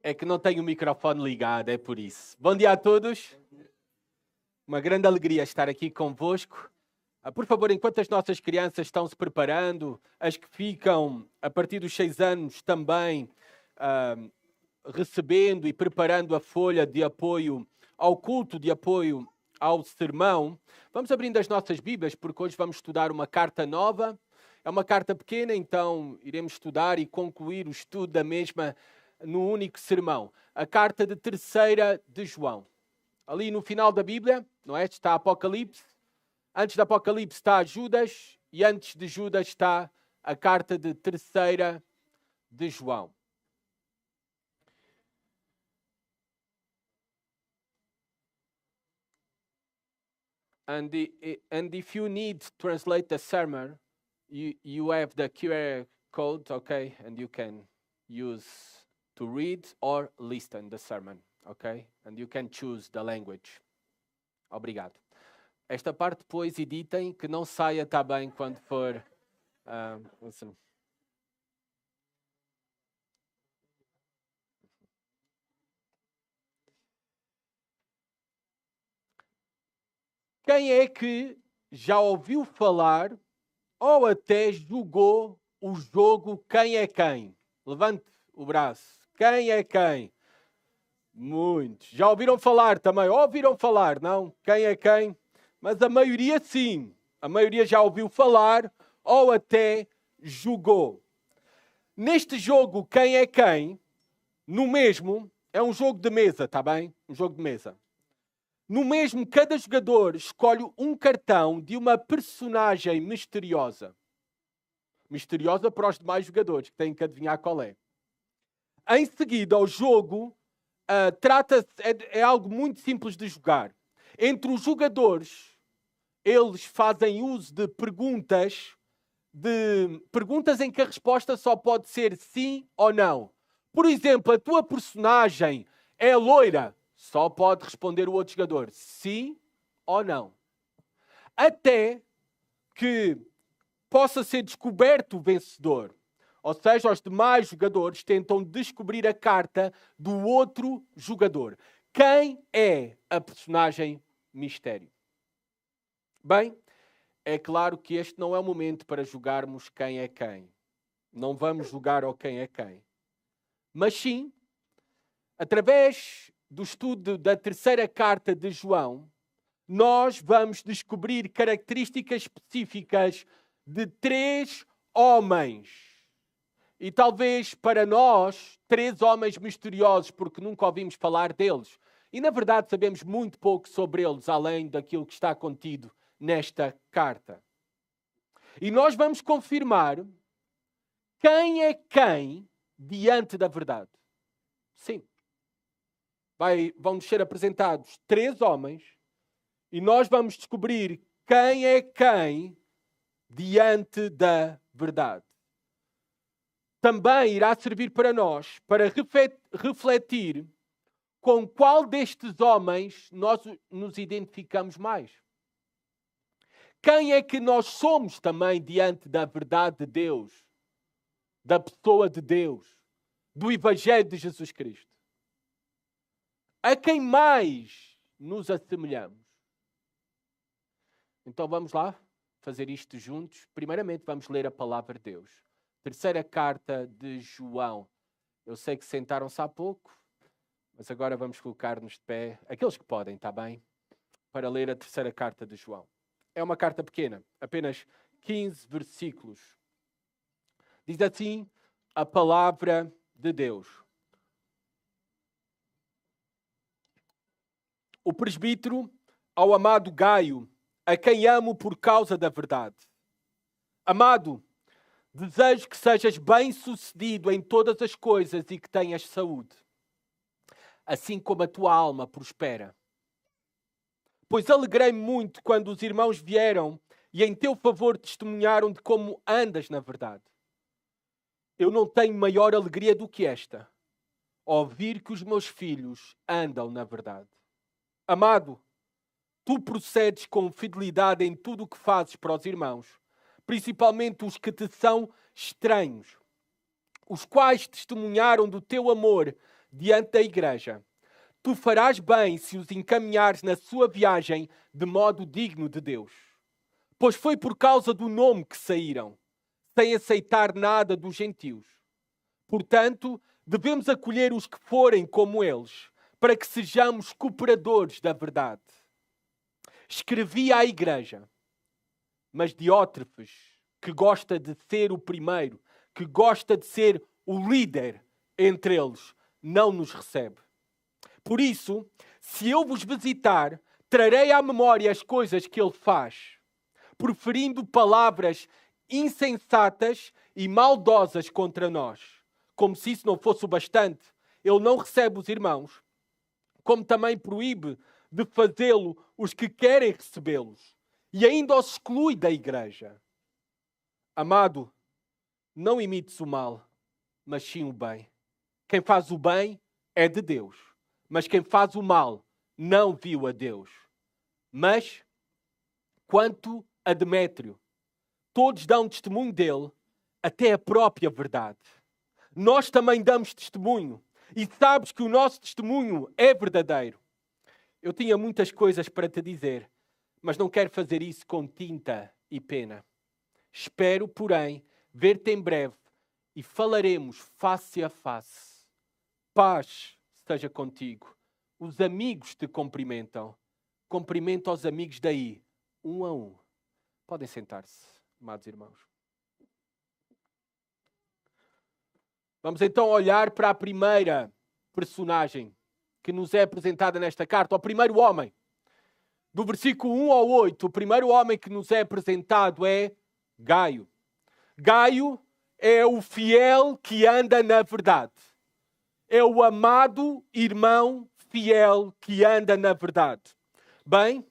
É que não tenho o microfone ligado, é por isso. Bom dia a todos. Uma grande alegria estar aqui convosco. Por favor, enquanto as nossas crianças estão se preparando, as que ficam a partir dos 6 anos também recebendo e preparando a folha de apoio ao culto, de apoio ao sermão, vamos abrindo as nossas Bíblias, porque hoje vamos estudar uma carta nova. É uma carta pequena, então iremos estudar e concluir o estudo da mesma no único sermão. A carta de 3ª de João. Ali no final da Bíblia, não é? Está Apocalipse. Antes do Apocalipse está Judas e antes de Judas está a carta de 3ª de João. And if you need to translate the sermon, you have the QR code, okay? And you can use to read or listen the sermon, okay? And you can choose the language. Obrigado. Esta parte depois editem, que não saia tá bem quando for... assim. Quem é que já ouviu falar ou até jogou o jogo Quem é Quem? Levante o braço. Quem é quem? Muitos. Já ouviram falar também? Ouviram falar, não? Quem é quem? Mas a maioria sim. A maioria já ouviu falar ou até jogou. Neste jogo Quem é Quem, no mesmo, é um jogo de mesa, está bem? Um jogo de mesa. No mesmo, cada jogador escolhe um cartão de uma personagem misteriosa. Misteriosa para os demais jogadores, que têm que adivinhar qual é. Em seguida, o jogo é algo muito simples de jogar. Entre os jogadores, eles fazem uso de perguntas em que a resposta só pode ser sim ou não. Por exemplo, a tua personagem é loira. Só pode responder o outro jogador sim ou não. Até que possa ser descoberto o vencedor. Ou seja, os demais jogadores tentam descobrir a carta do outro jogador. Quem é a personagem mistério? Bem, é claro que este não é o momento para jogarmos quem é quem. Não vamos jogar ao quem é quem. Mas sim, através do estudo da 3ª carta de João, nós vamos descobrir características específicas de 3 homens. E talvez para nós, 3 homens misteriosos, porque nunca ouvimos falar deles. E na verdade sabemos muito pouco sobre eles, além daquilo que está contido nesta carta. E nós vamos confirmar quem é quem diante da verdade. Sim. Vão-nos ser apresentados 3 homens e nós vamos descobrir quem é quem diante da verdade. Também irá servir para nós, para refletir com qual destes homens nós nos identificamos mais. Quem é que nós somos também diante da verdade de Deus, da pessoa de Deus, do Evangelho de Jesus Cristo? A quem mais nos assemelhamos? Então vamos lá fazer isto juntos. Primeiramente vamos ler a palavra de Deus. 3ª carta de João. Eu sei que sentaram-se há pouco, mas agora vamos colocar-nos de pé, aqueles que podem, está bem? Para ler a 3ª carta de João. É uma carta pequena, apenas 15 versículos. Diz assim a palavra de Deus. O presbítero ao amado Gaio, a quem amo por causa da verdade. Amado, desejo que sejas bem-sucedido em todas as coisas e que tenhas saúde, assim como a tua alma prospera. Pois alegrei-me muito quando os irmãos vieram e em teu favor testemunharam de como andas na verdade. Eu não tenho maior alegria do que esta, ouvir que os meus filhos andam na verdade. Amado, tu procedes com fidelidade em tudo o que fazes para os irmãos, principalmente os que te são estranhos, os quais testemunharam do teu amor diante da igreja. Tu farás bem se os encaminhares na sua viagem de modo digno de Deus. Pois foi por causa do nome que saíram, sem aceitar nada dos gentios. Portanto, devemos acolher os que forem como eles, para que sejamos cooperadores da verdade. Escrevi à igreja, mas Diótrefes, que gosta de ser o primeiro, que gosta de ser o líder entre eles, não nos recebe. Por isso, se eu vos visitar, trarei à memória as coisas que ele faz, proferindo palavras insensatas e maldosas contra nós. Como se isso não fosse o bastante, ele não recebe os irmãos, como também proíbe de fazê-lo os que querem recebê-los, e ainda os exclui da igreja. Amado, não imites o mal, mas sim o bem. Quem faz o bem é de Deus, mas quem faz o mal não viu a Deus. Mas, quanto a Demétrio, todos dão testemunho dele, até a própria verdade. Nós também damos testemunho, e sabes que o nosso testemunho é verdadeiro. Eu tinha muitas coisas para te dizer, mas não quero fazer isso com tinta e pena. Espero, porém, ver-te em breve e falaremos face a face. Paz esteja contigo. Os amigos te cumprimentam. Cumprimenta os amigos daí, um a um. Podem sentar-se, amados irmãos. Vamos então olhar para a primeira personagem que nos é apresentada nesta carta, o primeiro homem. Do versículo 1 ao 8, o primeiro homem que nos é apresentado é Gaio. Gaio é o fiel que anda na verdade. É o amado irmão fiel que anda na verdade. Bem,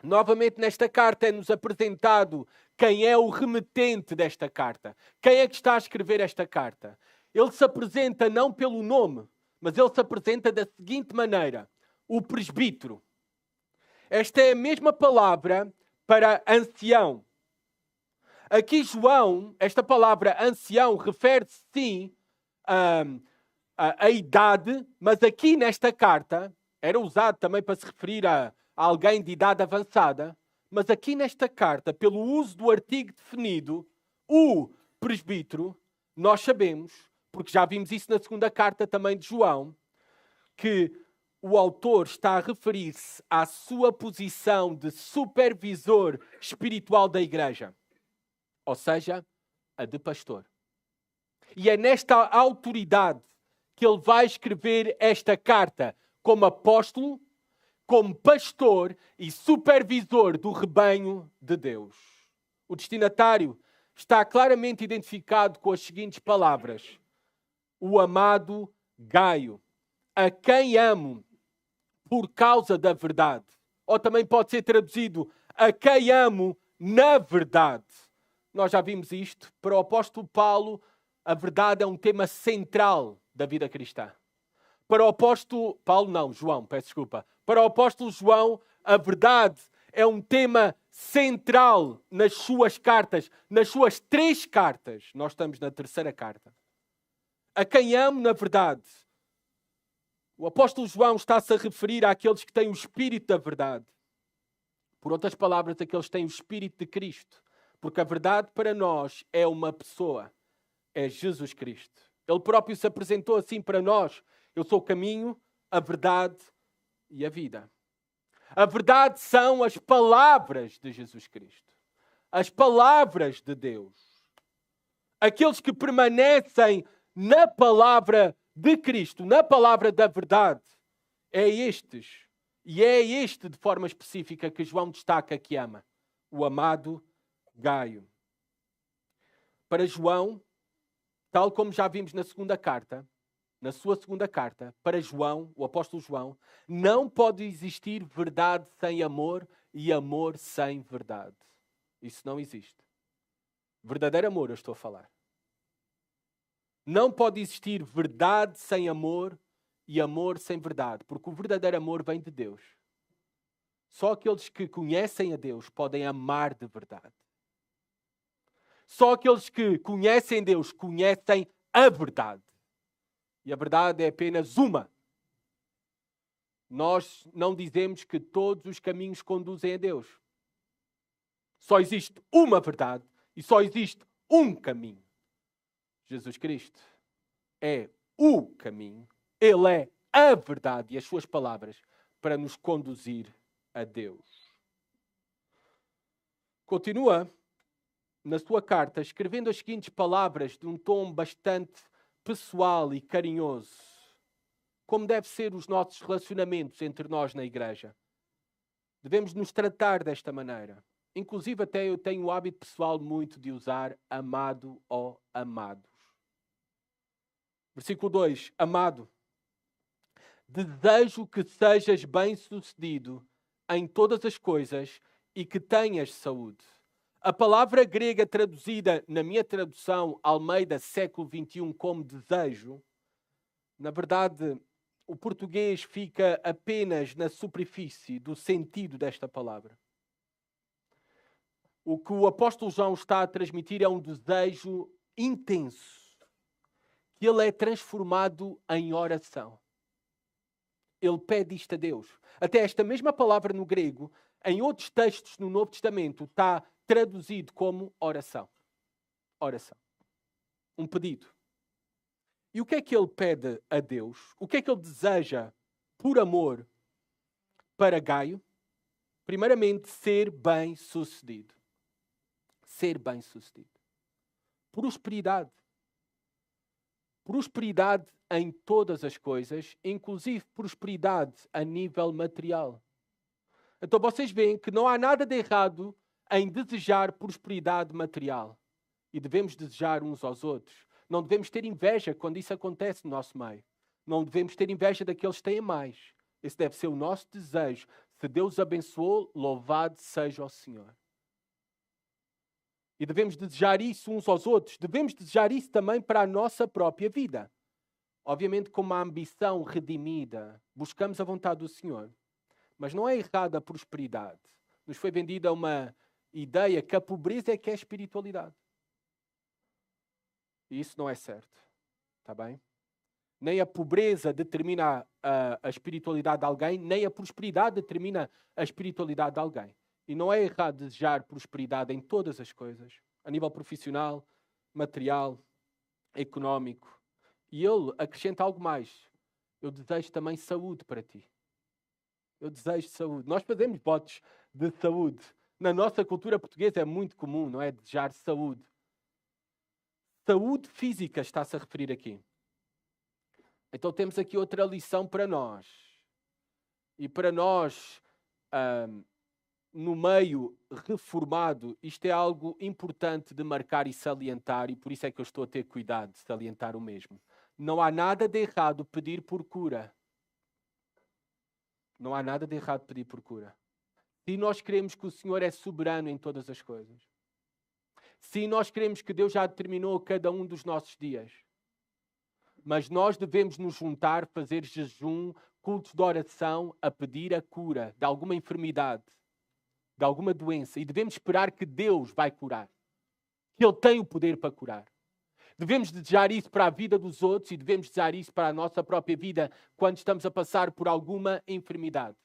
novamente nesta carta é-nos apresentado quem é o remetente desta carta. Quem é que está a escrever esta carta? Ele se apresenta não pelo nome, mas ele se apresenta da seguinte maneira: o presbítero. Esta é a mesma palavra para ancião. Aqui João, esta palavra ancião refere-se sim à idade, mas aqui nesta carta, era usado também para se referir a alguém de idade avançada, mas aqui nesta carta, pelo uso do artigo definido, o presbítero, nós sabemos, porque já vimos isso na segunda carta também de João, que o autor está a referir-se à sua posição de supervisor espiritual da igreja. Ou seja, a de pastor. E é nesta autoridade que ele vai escrever esta carta como apóstolo, como pastor e supervisor do rebanho de Deus. O destinatário está claramente identificado com as seguintes palavras: o amado Gaio, a quem amo por causa da verdade. Ou também pode ser traduzido: a quem amo na verdade. Nós já vimos isto. Para o apóstolo Paulo, a verdade é um tema central da vida cristã. Para o apóstolo Paulo, não, João, peço desculpa. Para o apóstolo João, a verdade é um tema central nas suas cartas, nas suas 3 cartas. Nós estamos na 3ª carta. A quem amo na verdade. O apóstolo João está-se a referir àqueles que têm o Espírito da verdade. Por outras palavras, aqueles que têm o Espírito de Cristo. Porque a verdade para nós é uma pessoa. É Jesus Cristo. Ele próprio se apresentou assim para nós. Eu sou o caminho, a verdade e a vida. A verdade são as palavras de Jesus Cristo. As palavras de Deus. Aqueles que permanecem na palavra de Cristo, na palavra da verdade. É estes. E é este, de forma específica, que João destaca que ama. O amado Gaio. Para João, tal como já vimos na segunda carta, na sua segunda carta, para João, o apóstolo João, não pode existir verdade sem amor e amor sem verdade. Isso não existe. Verdadeiro amor, eu estou a falar. Não pode existir verdade sem amor e amor sem verdade, porque o verdadeiro amor vem de Deus. Só aqueles que conhecem a Deus podem amar de verdade. Só aqueles que conhecem Deus conhecem a verdade. E a verdade é apenas uma. Nós não dizemos que todos os caminhos conduzem a Deus. Só existe uma verdade e só existe um caminho. Jesus Cristo é o caminho. Ele é a verdade e as suas palavras para nos conduzir a Deus. Continua na sua carta escrevendo as seguintes palavras de um tom bastante pessoal e carinhoso. Como devem ser os nossos relacionamentos entre nós na igreja. Devemos nos tratar desta maneira. Inclusive até eu tenho o hábito pessoal muito de usar amado ou amados. Versículo 2. Amado, desejo que sejas bem-sucedido em todas as coisas e que tenhas saúde. A palavra grega traduzida na minha tradução Almeida século XXI como desejo, na verdade, o português fica apenas na superfície do sentido desta palavra. O que o apóstolo João está a transmitir é um desejo intenso, que ele é transformado em oração. Ele pede isto a Deus. Até esta mesma palavra no grego, em outros textos no Novo Testamento, está traduzido como oração. Oração. Um pedido. E o que é que ele pede a Deus? O que é que ele deseja, por amor, para Gaio? Primeiramente, ser bem-sucedido. Ser bem-sucedido. Prosperidade. Prosperidade em todas as coisas, inclusive prosperidade a nível material. Então vocês veem que não há nada de errado em desejar prosperidade material. E devemos desejar uns aos outros. Não devemos ter inveja quando isso acontece no nosso meio. Não devemos ter inveja daqueles que têm mais. Esse deve ser o nosso desejo. Se Deus abençoou, louvado seja o Senhor. E devemos desejar isso uns aos outros. Devemos desejar isso também para a nossa própria vida. Obviamente com uma ambição redimida. Buscamos a vontade do Senhor. Mas não é errada a prosperidade. Nos foi vendida uma ideia que a pobreza é que é espiritualidade. E isso não é certo. Está bem? Nem a pobreza determina a espiritualidade de alguém, nem a prosperidade determina a espiritualidade de alguém. E não é errado desejar prosperidade em todas as coisas. A nível profissional, material, económico. E ele acrescenta algo mais. Eu desejo também saúde para ti. Eu desejo saúde. Nós fazemos votos de saúde. Na nossa cultura portuguesa é muito comum, não é? Desejar saúde. Saúde física está-se a referir aqui. Então temos aqui outra lição para nós. E para nós, no meio reformado, isto é algo importante de marcar e salientar, e por isso é que eu estou a ter cuidado de salientar o mesmo. Não há nada de errado pedir por cura. Não há nada de errado pedir por cura. Se nós queremos que o Senhor é soberano em todas as coisas. Se nós queremos que Deus já determinou cada um dos nossos dias. Mas nós devemos nos juntar, fazer jejum, cultos de oração, a pedir a cura de alguma enfermidade, de alguma doença. E devemos esperar que Deus vai curar. Que Ele tem o poder para curar. Devemos desejar isso para a vida dos outros e devemos desejar isso para a nossa própria vida quando estamos a passar por alguma enfermidade.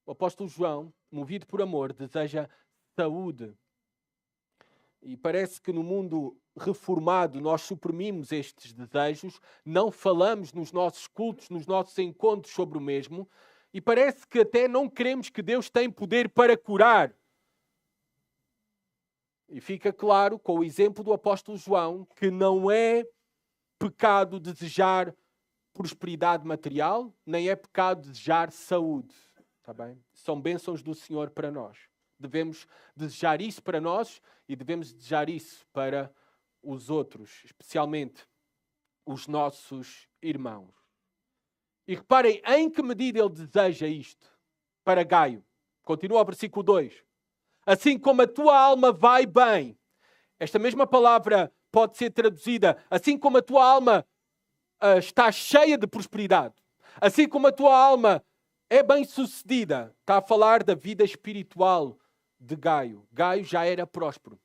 O apóstolo João, movido por amor, deseja saúde. E parece que no mundo reformado nós suprimimos estes desejos, não falamos nos nossos cultos, nos nossos encontros sobre o mesmo, e parece que até não queremos que Deus tem poder para curar. E fica claro, com o exemplo do apóstolo João, que não é pecado desejar prosperidade material, nem é pecado desejar saúde. Está bem? São bênçãos do Senhor para nós. Devemos desejar isso para nós e devemos desejar isso para os outros, especialmente os nossos irmãos. E reparem em que medida ele deseja isto para Gaio. Continua o versículo 2. Assim como a tua alma vai bem. Esta mesma palavra pode ser traduzida. Assim como a tua alma está cheia de prosperidade. Assim como a tua alma é bem-sucedida. Está a falar da vida espiritual de Gaio. Gaio já era próspero.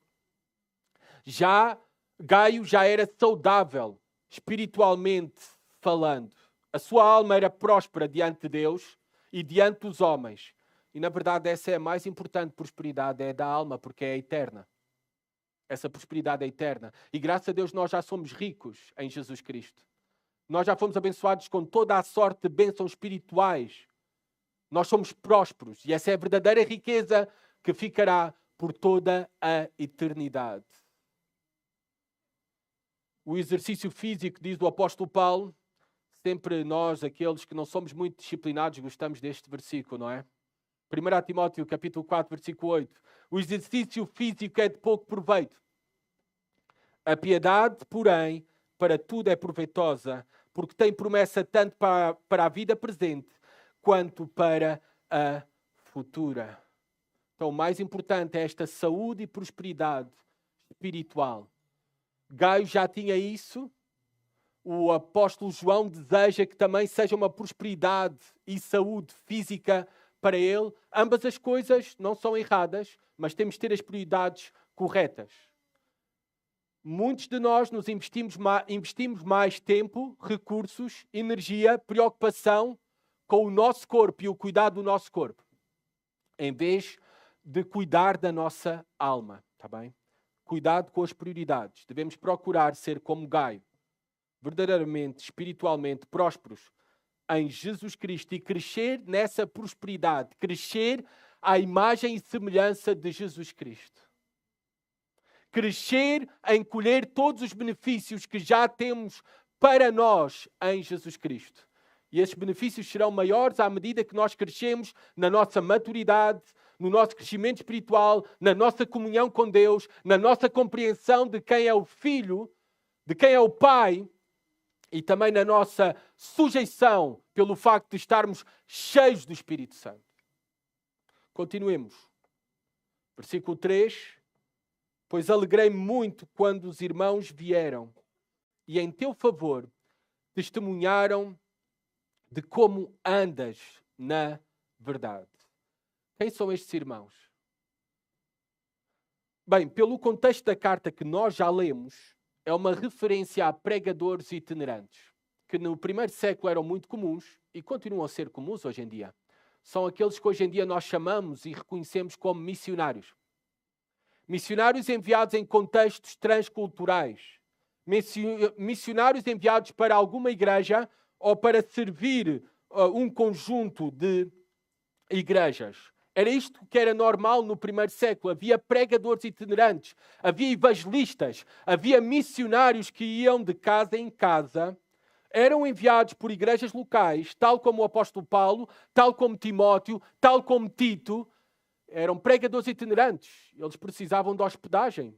Gaio já era saudável, espiritualmente falando. A sua alma era próspera diante de Deus e diante dos homens. E na verdade essa é a mais importante prosperidade, é da alma, porque é eterna. Essa prosperidade é eterna. E graças a Deus nós já somos ricos em Jesus Cristo. Nós já fomos abençoados com toda a sorte de bênçãos espirituais. Nós somos prósperos e essa é a verdadeira riqueza que ficará por toda a eternidade. O exercício físico, diz o apóstolo Paulo, sempre nós, aqueles que não somos muito disciplinados, gostamos deste versículo, não é? 1 Timóteo, capítulo 4, versículo 8. O exercício físico é de pouco proveito. A piedade, porém, para tudo é proveitosa, porque tem promessa tanto para a vida presente, quanto para a futura. Então, o mais importante é esta saúde e prosperidade espiritual. Gaio já tinha isso. O apóstolo João deseja que também seja uma prosperidade e saúde física para ele. Ambas as coisas não são erradas, mas temos de ter as prioridades corretas. Muitos de nós nos investimos mais tempo, recursos, energia, preocupação com o nosso corpo e o cuidado do nosso corpo, em vez de cuidar da nossa alma, está bem? Cuidado com as prioridades. Devemos procurar ser como Gaio, verdadeiramente, espiritualmente prósperos em Jesus Cristo e crescer nessa prosperidade, crescer à imagem e semelhança de Jesus Cristo. Crescer em colher todos os benefícios que já temos para nós em Jesus Cristo. E esses benefícios serão maiores à medida que nós crescemos na nossa maturidade, no nosso crescimento espiritual, na nossa comunhão com Deus, na nossa compreensão de quem é o Filho, de quem é o Pai, e também na nossa sujeição pelo facto de estarmos cheios do Espírito Santo. Continuemos. Versículo 3. Pois alegrei-me muito quando os irmãos vieram e em teu favor testemunharam de como andas na verdade. Quem são estes irmãos? Bem, pelo contexto da carta que nós já lemos, é uma referência a pregadores itinerantes, que no primeiro século eram muito comuns e continuam a ser comuns hoje em dia. São aqueles que hoje em dia nós chamamos e reconhecemos como missionários. Missionários enviados em contextos transculturais. Missionários enviados para alguma igreja ou para servir um conjunto de igrejas. Era isto que era normal no primeiro século. Havia pregadores itinerantes, havia evangelistas, havia missionários que iam de casa em casa. Eram enviados por igrejas locais, tal como o apóstolo Paulo, tal como Timóteo, tal como Tito. Eram pregadores itinerantes. Eles precisavam de hospedagem.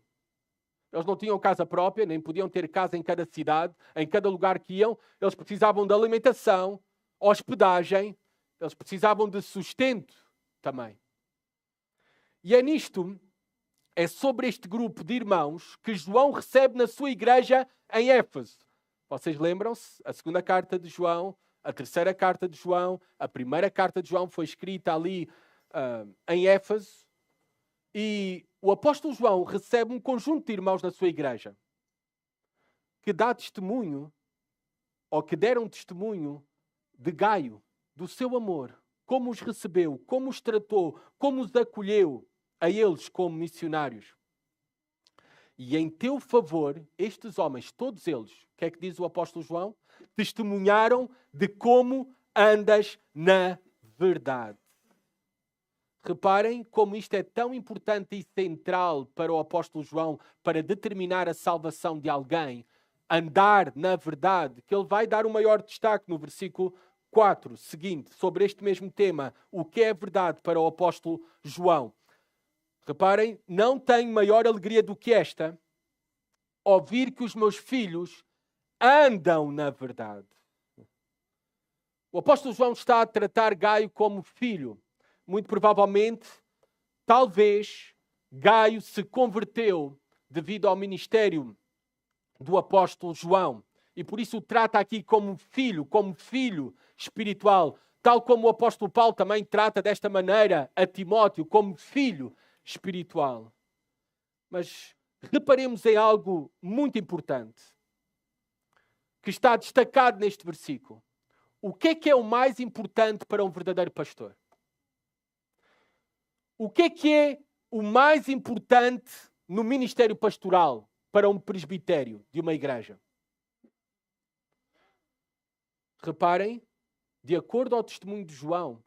Eles não tinham casa própria, nem podiam ter casa em cada cidade, em cada lugar que iam. Eles precisavam de alimentação, hospedagem. Eles precisavam de sustento também. E é sobre este grupo de irmãos que João recebe na sua igreja em Éfeso. Vocês lembram-se? A segunda carta de João, a terceira carta de João, a primeira carta de João foi escrita ali em Éfeso, e o apóstolo João recebe um conjunto de irmãos na sua igreja que dá testemunho, ou que deram testemunho de Gaio, do seu amor, como os recebeu, como os tratou, como os acolheu a eles como missionários. E em teu favor, estes homens, todos eles, o que é que diz o apóstolo João? Testemunharam de como andas na verdade. Reparem como isto é tão importante e central para o apóstolo João para determinar a salvação de alguém. Andar na verdade, que ele vai dar o maior destaque no versículo 4 seguinte, sobre este mesmo tema. O que é verdade para o apóstolo João? Reparem, não tenho maior alegria do que esta, ouvir que os meus filhos andam na verdade. O apóstolo João está a tratar Gaio como filho. Muito provavelmente, talvez, Gaio se converteu devido ao ministério do apóstolo João. E por isso o trata aqui como filho espiritual. Tal como o apóstolo Paulo também trata desta maneira a Timóteo, como filho espiritual. Mas reparemos em algo muito importante. que está destacado neste versículo. O que é o mais importante para um verdadeiro pastor? O que é o mais importante no ministério pastoral para um presbitério de uma igreja? Reparem, de acordo ao testemunho de João,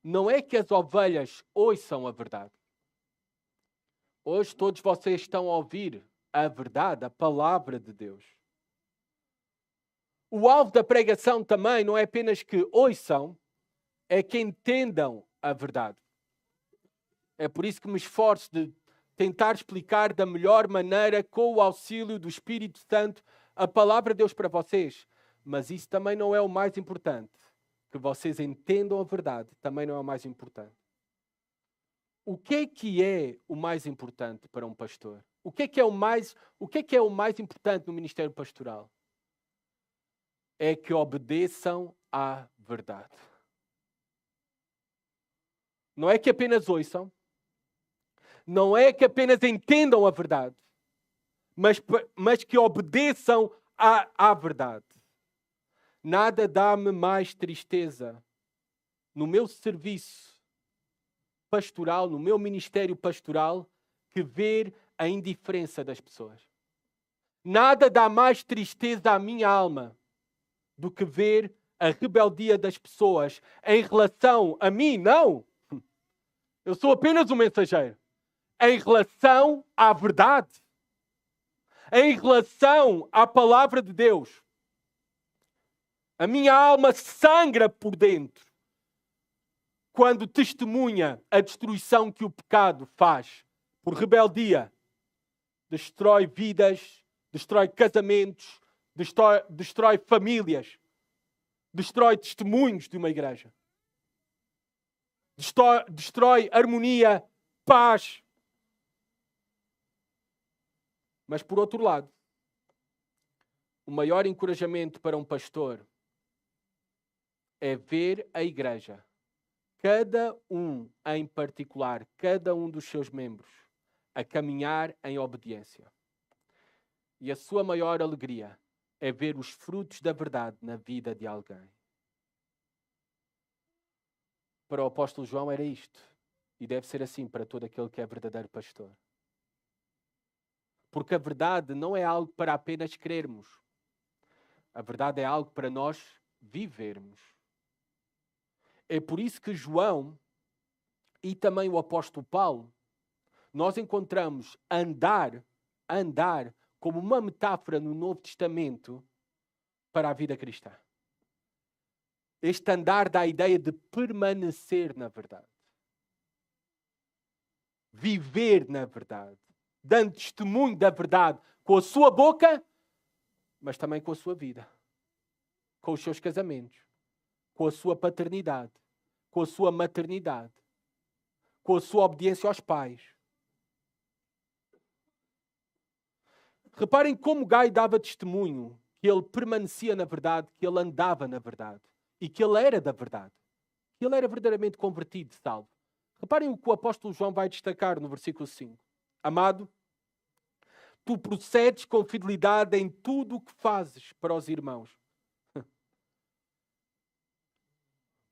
não é que as ovelhas ouçam a verdade. Hoje todos vocês estão a ouvir a verdade, a palavra de Deus. O alvo da pregação também não é apenas que ouçam, é que entendam a verdade. É por isso que me esforço de tentar explicar da melhor maneira, com o auxílio do Espírito Santo, a palavra de Deus para vocês. Mas isso também não é o mais importante. Que vocês entendam a verdade também não é o mais importante. O que é o mais importante para um pastor? O que é o mais importante no ministério pastoral? É que obedeçam à verdade. Não é que apenas ouçam, não é que apenas entendam a verdade, mas que obedeçam à verdade. Nada dá-me mais tristeza no meu serviço pastoral, no meu ministério pastoral, que ver a indiferença das pessoas. Nada dá mais tristeza à minha alma do que ver a rebeldia das pessoas em relação a mim. Não! Eu sou apenas um mensageiro. Em relação à verdade. Em relação à palavra de Deus. A minha alma sangra por dentro quando testemunha a destruição que o pecado faz por rebeldia. Destrói vidas, destrói casamentos, destrói famílias, destrói testemunhos de uma igreja. Destrói harmonia, paz. Mas por outro lado, o maior encorajamento para um pastor é ver a igreja, cada um em particular, cada um dos seus membros, a caminhar em obediência. E a sua maior alegria é ver os frutos da verdade na vida de alguém. Para o apóstolo João era isto. E deve ser assim para todo aquele que é verdadeiro pastor. Porque a verdade não é algo para apenas crermos. A verdade é algo para nós vivermos. É por isso que João e também o apóstolo Paulo, nós encontramos andar como uma metáfora no Novo Testamento para a vida cristã. Este andar dá a ideia de permanecer na verdade. Viver na verdade. Dando testemunho da verdade com a sua boca, mas também com a sua vida. Com os seus casamentos. Com a sua paternidade. Com a sua maternidade. Com a sua obediência aos pais. Reparem como Gaio dava testemunho que ele permanecia na verdade, que ele andava na verdade e que ele era da verdade. Que ele era verdadeiramente convertido, salvo. Reparem o que o apóstolo João vai destacar no versículo 5. Amado, tu procedes com fidelidade em tudo o que fazes para os irmãos.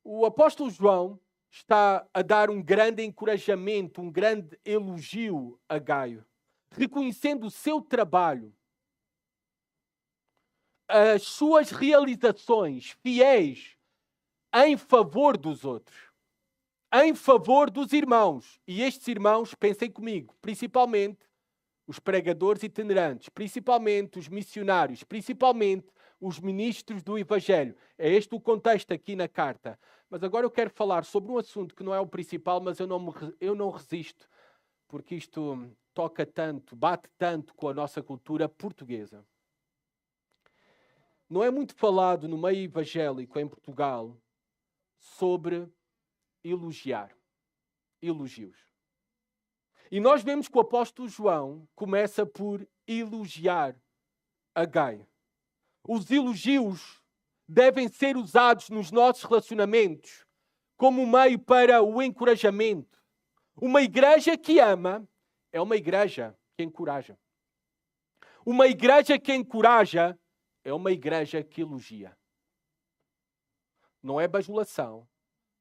O apóstolo João está a dar um grande encorajamento, um grande elogio a Gaio, reconhecendo o seu trabalho, as suas realizações fiéis em favor dos outros, em favor dos irmãos. E estes irmãos, pensem comigo, principalmente os pregadores itinerantes, principalmente os missionários, principalmente os ministros do Evangelho. É este o contexto aqui na carta. Mas agora eu quero falar sobre um assunto que não é o principal, mas eu não resisto, porque isto toca tanto, bate tanto com a nossa cultura portuguesa. Não é muito falado no meio evangélico em Portugal sobre elogios. E nós vemos que o apóstolo João começa por elogiar a Gaio. Os elogios devem ser usados nos nossos relacionamentos como meio para o encorajamento. Uma igreja que ama é uma igreja que encoraja. Uma igreja que encoraja é uma igreja que elogia. Não é bajulação,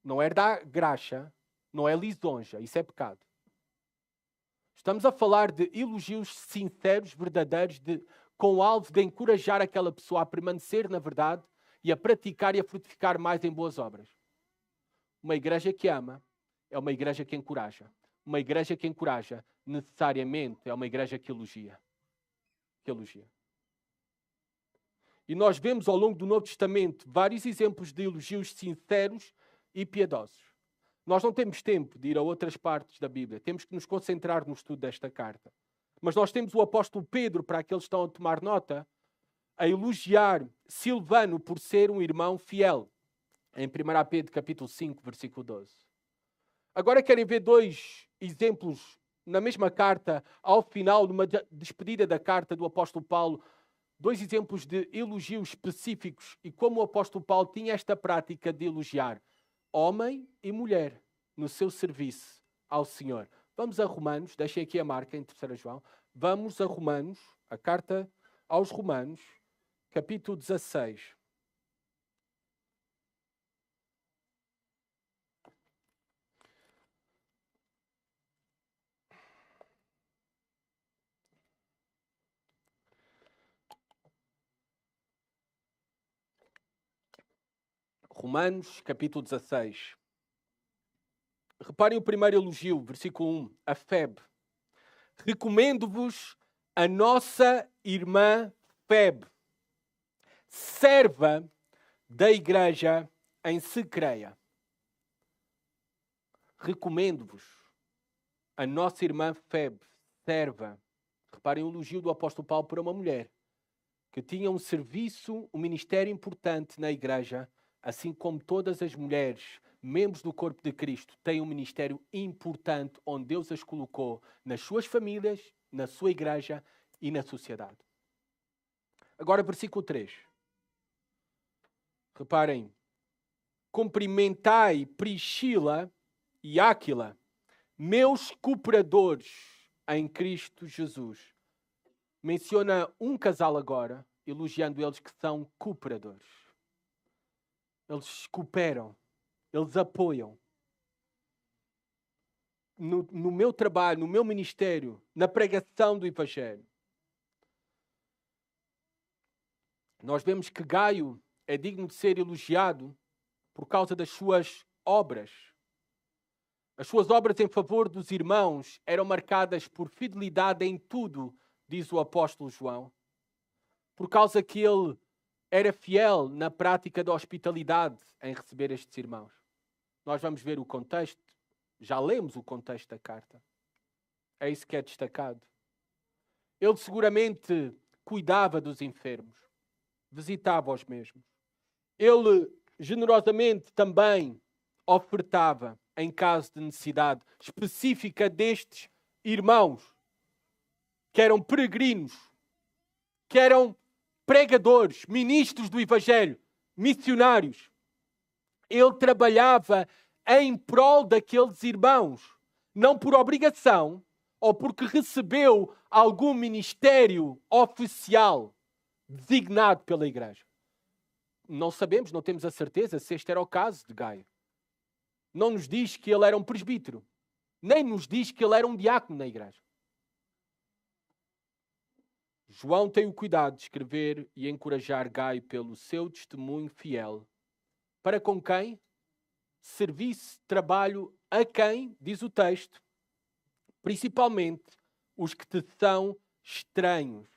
não é dar graxa, não é lisonja. Isso é pecado. Estamos a falar de elogios sinceros, verdadeiros, com o alvo de encorajar aquela pessoa a permanecer na verdade e a praticar e a frutificar mais em boas obras. Uma igreja que ama é uma igreja que encoraja. Uma igreja que encoraja, necessariamente, é uma igreja que elogia. Que elogia. E nós vemos ao longo do Novo Testamento vários exemplos de elogios sinceros e piedosos. Nós não temos tempo de ir a outras partes da Bíblia. Temos que nos concentrar no estudo desta carta. Mas nós temos o apóstolo Pedro, para aqueles que estão a tomar nota, a elogiar Silvano por ser um irmão fiel. Em 1 Pedro capítulo 5, versículo 12. Agora querem ver dois exemplos na mesma carta, ao final, numa despedida da carta do apóstolo Paulo, dois exemplos de elogios específicos e como o apóstolo Paulo tinha esta prática de elogiar homem e mulher no seu serviço ao Senhor. Vamos a Romanos, deixem aqui a marca em 3 João. Vamos a Romanos, a carta aos Romanos, capítulo 16. Romanos, capítulo 16. Reparem o primeiro elogio, versículo 1, a Febe. Recomendo-vos a nossa irmã Febe, serva da igreja em Secreia. Recomendo-vos a nossa irmã Febe, serva. Reparem o elogio do apóstolo Paulo para uma mulher que tinha um serviço, um ministério importante na igreja, assim como todas as mulheres, membros do corpo de Cristo, têm um ministério importante onde Deus as colocou nas suas famílias, na sua igreja e na sociedade. Agora, versículo 3. Reparem. Cumprimentai Priscila e Áquila, meus cooperadores em Cristo Jesus. Menciona um casal agora, elogiando eles que são cooperadores. Eles cooperam, eles apoiam. No meu trabalho, no meu ministério, na pregação do Evangelho. Nós vemos que Gaio é digno de ser elogiado por causa das suas obras. As suas obras em favor dos irmãos eram marcadas por fidelidade em tudo, diz o apóstolo João. Por causa que ele era fiel na prática da hospitalidade em receber estes irmãos. Nós vamos ver o contexto. Já lemos o contexto da carta. É isso que é destacado. Ele seguramente cuidava dos enfermos. Visitava os mesmos. Ele generosamente também ofertava em caso de necessidade específica destes irmãos que eram peregrinos, que eram pregadores, ministros do Evangelho, missionários. Ele trabalhava em prol daqueles irmãos, não por obrigação ou porque recebeu algum ministério oficial designado pela igreja. Não sabemos, não temos a certeza se este era o caso de Gaio. Não nos diz que ele era um presbítero, nem nos diz que ele era um diácono na igreja. João tem o cuidado de escrever e encorajar Gaio pelo seu testemunho fiel. Para com quem? Serviço, trabalho a quem, diz o texto, principalmente os que te são estranhos.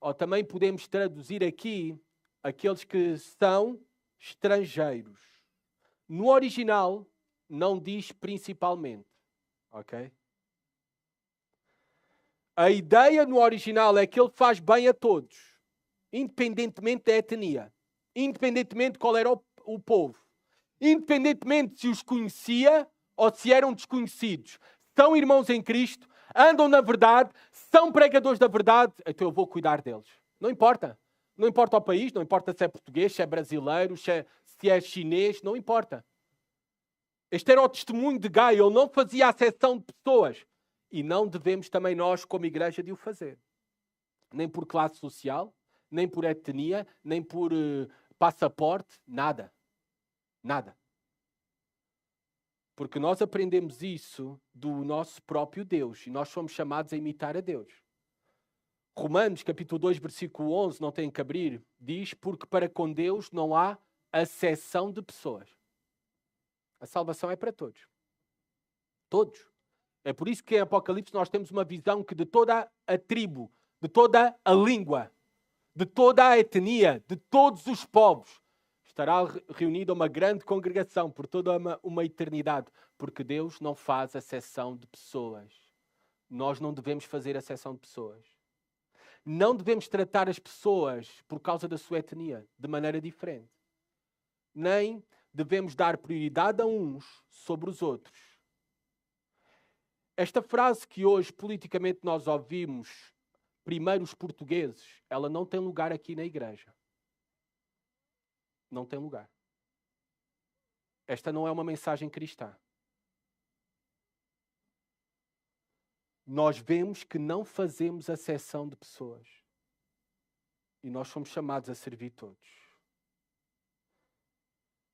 Ou também podemos traduzir aqui aqueles que são estrangeiros. No original não diz principalmente, ok? A ideia no original é que ele faz bem a todos, independentemente da etnia, independentemente de qual era o povo, independentemente se os conhecia ou se eram desconhecidos. São irmãos em Cristo, andam na verdade, são pregadores da verdade, então eu vou cuidar deles. Não importa. Não importa o país, não importa se é português, se é brasileiro, se é chinês, não importa. Este era o testemunho de Gaio, ele não fazia acepção de pessoas. E não devemos também nós, como igreja, de o fazer. Nem por classe social, nem por etnia, nem por passaporte, nada. Nada. Porque nós aprendemos isso do nosso próprio Deus e nós somos chamados a imitar a Deus. Romanos, capítulo 2, versículo 11, não tem que abrir, diz, porque para com Deus não há acepção de pessoas. A salvação é para todos. Todos. É por isso que em Apocalipse nós temos uma visão que de toda a tribo, de toda a língua, de toda a etnia, de todos os povos, estará reunida uma grande congregação por toda uma eternidade, porque Deus não faz acepção de pessoas. Nós não devemos fazer acepção de pessoas. Não devemos tratar as pessoas por causa da sua etnia de maneira diferente. Nem devemos dar prioridade a uns sobre os outros. Esta frase que hoje politicamente nós ouvimos, primeiro os portugueses, ela não tem lugar aqui na igreja. Não tem lugar. Esta não é uma mensagem cristã. Nós vemos que não fazemos acepção de pessoas. E nós somos chamados a servir todos.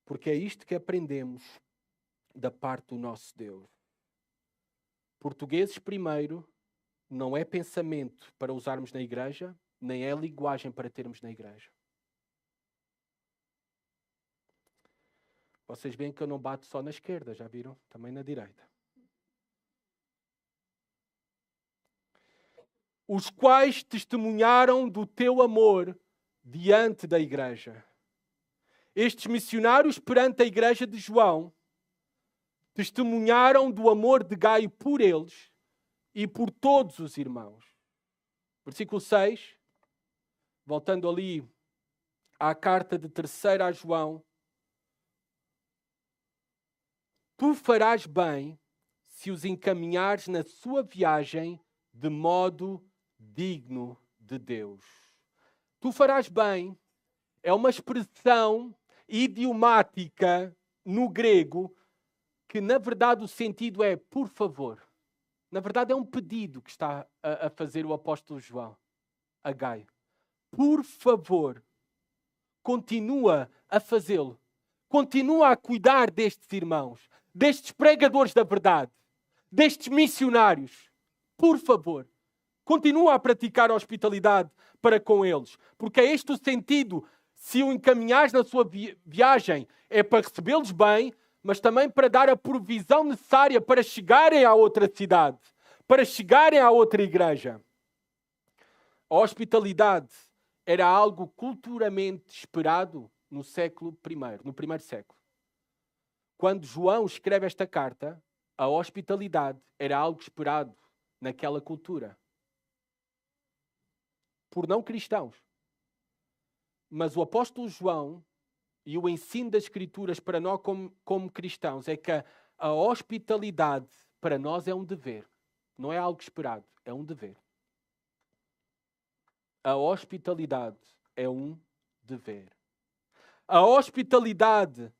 Porque é isto que aprendemos da parte do nosso Deus. Portugueses primeiro não é pensamento para usarmos na igreja, nem é linguagem para termos na igreja. Vocês veem que eu não bato só na esquerda, já viram? Também na direita. Os quais testemunharam do teu amor diante da igreja. Estes missionários perante a igreja de João testemunharam do amor de Gaio por eles e por todos os irmãos. Versículo 6, voltando ali à carta de 3ª a João. Tu farás bem se os encaminhares na sua viagem de modo digno de Deus. Tu farás bem é uma expressão idiomática no grego que, na verdade, o sentido é por favor. Na verdade, é um pedido que está a fazer o apóstolo João a Gaio. Por favor, continua a fazê-lo. Continua a cuidar destes irmãos, destes pregadores da verdade, destes missionários. Por favor, continua a praticar a hospitalidade para com eles. Porque é este o sentido. Se o encaminhares na sua viagem, é para recebê-los bem, mas também para dar a provisão necessária para chegarem à outra cidade, para chegarem à outra igreja. A hospitalidade era algo culturalmente esperado no século I, no primeiro século. Quando João escreve esta carta, a hospitalidade era algo esperado naquela cultura. Por não cristãos. Mas o apóstolo João e o ensino das Escrituras para nós como cristãos é que a hospitalidade para nós é um dever. Não é algo esperado, é um dever. A hospitalidade é um dever. A hospitalidade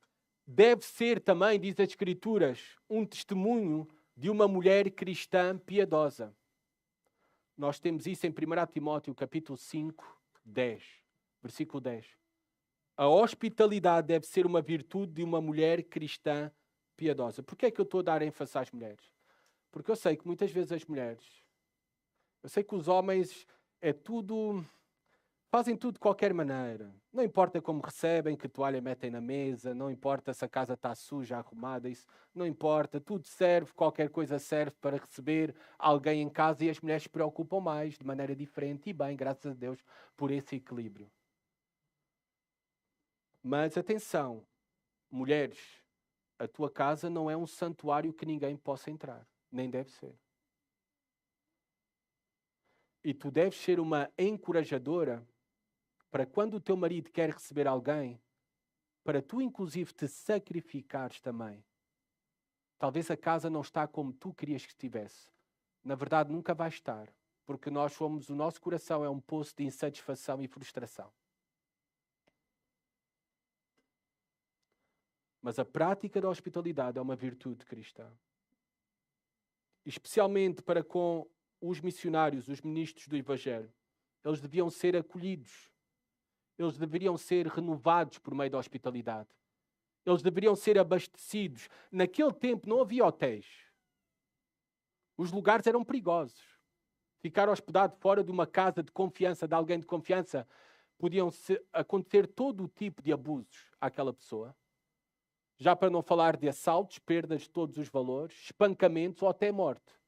deve ser também, diz as Escrituras, um testemunho de uma mulher cristã piedosa. Nós temos isso em 1 Timóteo, capítulo 5, 10, versículo 10. A hospitalidade deve ser uma virtude de uma mulher cristã piedosa. Por que é que eu estou a dar ênfase às mulheres? Porque eu sei que muitas vezes as mulheres, eu sei que os homens fazem tudo de qualquer maneira. Não importa como recebem, que toalha metem na mesa, não importa se a casa está suja, arrumada, isso não importa. Tudo serve, qualquer coisa serve para receber alguém em casa e as mulheres se preocupam mais, de maneira diferente e bem, graças a Deus, por esse equilíbrio. Mas atenção, mulheres, a tua casa não é um santuário que ninguém possa entrar, nem deve ser. E tu deves ser uma encorajadora para quando o teu marido quer receber alguém, para tu inclusive te sacrificares também. Talvez a casa não está como tu querias que estivesse. Na verdade, nunca vai estar, porque o nosso coração é um poço de insatisfação e frustração. Mas a prática da hospitalidade é uma virtude cristã. Especialmente para com os missionários, os ministros do Evangelho. Eles deviam ser acolhidos eles deveriam ser renovados por meio da hospitalidade. Eles deveriam ser abastecidos. Naquele tempo não havia hotéis. Os lugares eram perigosos. Ficar hospedado fora de uma casa de confiança, de alguém de confiança, acontecer todo o tipo de abusos àquela pessoa. Já para não falar de assaltos, perdas de todos os valores, espancamentos ou até morte.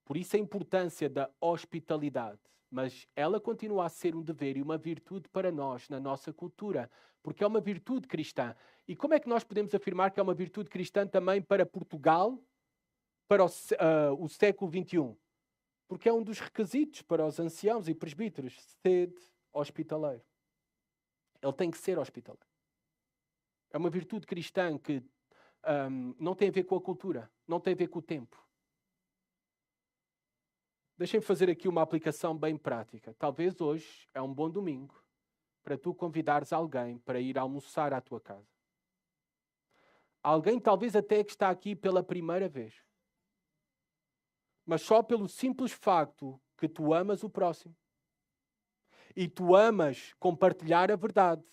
Por isso a importância da hospitalidade. Mas ela continua a ser um dever e uma virtude para nós, na nossa cultura. Porque é uma virtude cristã. E como é que nós podemos afirmar que é uma virtude cristã também para Portugal, para o século XXI? Porque é um dos requisitos para os anciãos e presbíteros. Sede hospitaleiro. Ele tem que ser hospitaleiro. É uma virtude cristã que não tem a ver com a cultura, não tem a ver com o tempo. Deixem-me fazer aqui uma aplicação bem prática. Talvez hoje é um bom domingo para tu convidares alguém para ir almoçar à tua casa. Alguém talvez até que está aqui pela primeira vez. Mas só pelo simples facto que tu amas o próximo. E tu amas compartilhar a verdade.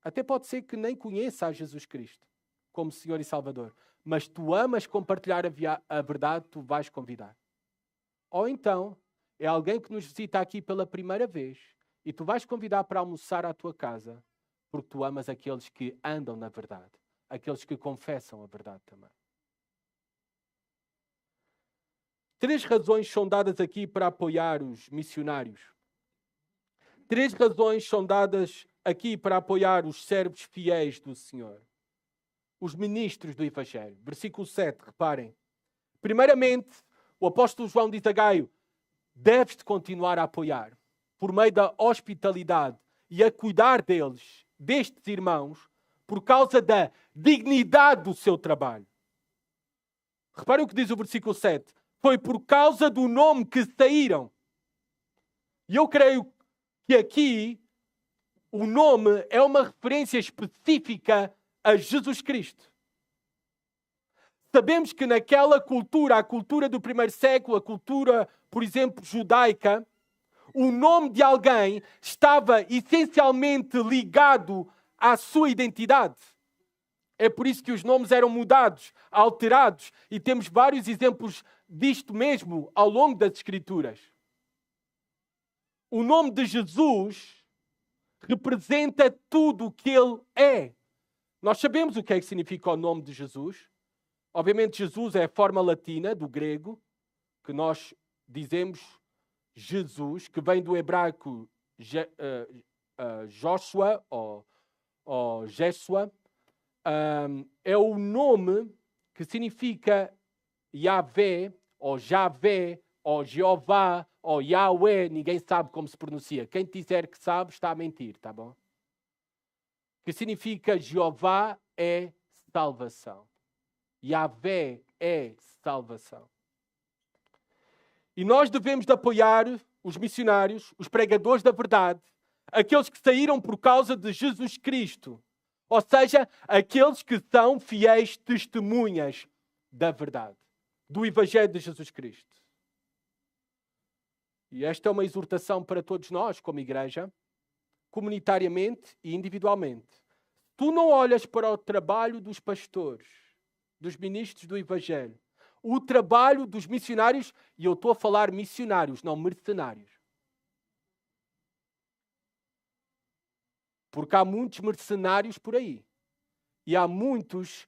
Até pode ser que nem conheça a Jesus Cristo como Senhor e Salvador. Mas tu amas compartilhar a verdade, tu vais convidar. Ou então, é alguém que nos visita aqui pela primeira vez e tu vais convidar para almoçar à tua casa porque tu amas aqueles que andam na verdade. Aqueles que confessam a verdade também. 3 razões são dadas aqui para apoiar os missionários. 3 razões são dadas aqui para apoiar os servos fiéis do Senhor. Os ministros do Evangelho. Versículo 7, reparem. Primeiramente, o apóstolo João diz a Gaio, deves-te continuar a apoiar, por meio da hospitalidade e a cuidar deles, destes irmãos, por causa da dignidade do seu trabalho. Reparem o que diz o versículo 7. Foi por causa do nome que saíram. E eu creio que aqui o nome é uma referência específica a Jesus Cristo. Sabemos que naquela cultura, a cultura do primeiro século, a cultura, por exemplo, judaica, o nome de alguém estava essencialmente ligado à sua identidade. É por isso que os nomes eram mudados, alterados, e temos vários exemplos disto mesmo ao longo das Escrituras. O nome de Jesus representa tudo o que ele é. Nós sabemos o que é que significa o nome de Jesus. Obviamente, Jesus é a forma latina do grego, que nós dizemos Jesus, que vem do hebraico Joshua ou Jeshua. É o nome que significa Yahvé, ou Javé, ou Jeová, ou Yahweh. Ninguém sabe como se pronuncia. Quem disser que sabe está a mentir, tá bom? Que significa Jeová é salvação. Yahvé é salvação. E nós devemos de apoiar os missionários, os pregadores da verdade, aqueles que saíram por causa de Jesus Cristo. Ou seja, aqueles que são fiéis testemunhas da verdade, do Evangelho de Jesus Cristo. E esta é uma exortação para todos nós, como igreja, comunitariamente e individualmente. Tu não olhas para o trabalho dos pastores, dos ministros do Evangelho, o trabalho dos missionários, e eu estou a falar missionários, não mercenários. Porque há muitos mercenários por aí. E há muitos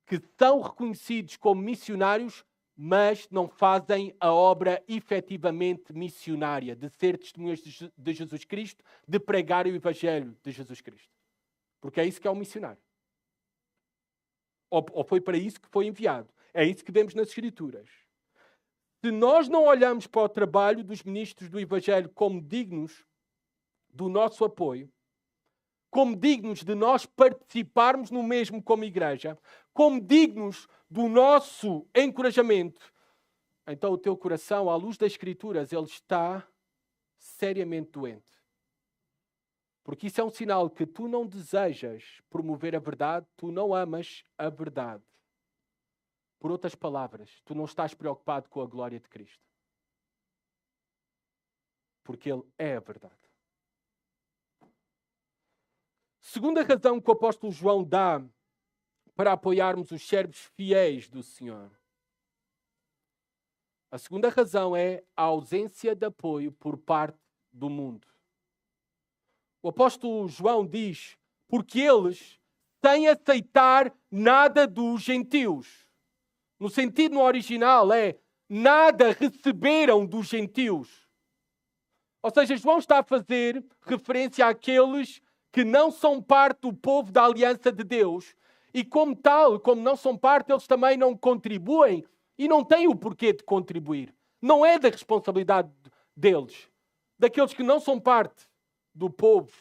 que são reconhecidos como missionários, mas não fazem a obra efetivamente missionária, de ser testemunhas de Jesus Cristo, de pregar o Evangelho de Jesus Cristo. Porque é isso que é um missionário. Ou foi para isso que foi enviado. É isso que vemos nas Escrituras. Se nós não olhamos para o trabalho dos ministros do Evangelho como dignos do nosso apoio, como dignos de nós participarmos no mesmo como igreja, como dignos do nosso encorajamento, então o teu coração, à luz das Escrituras, ele está seriamente doente. Porque isso é um sinal que tu não desejas promover a verdade, tu não amas a verdade. Por outras palavras, tu não estás preocupado com a glória de Cristo. Porque Ele é a verdade. Segunda razão que o apóstolo João dá para apoiarmos os servos fiéis do Senhor. A segunda razão é a ausência de apoio por parte do mundo. O apóstolo João diz, porque eles, sem aceitar nada dos gentios. No sentido no original nada receberam dos gentios. Ou seja, João está a fazer referência àqueles que não são parte do povo da aliança de Deus e como tal, como não são parte, eles também não contribuem e não têm o porquê de contribuir. Não é da responsabilidade deles, daqueles que não são parte do povo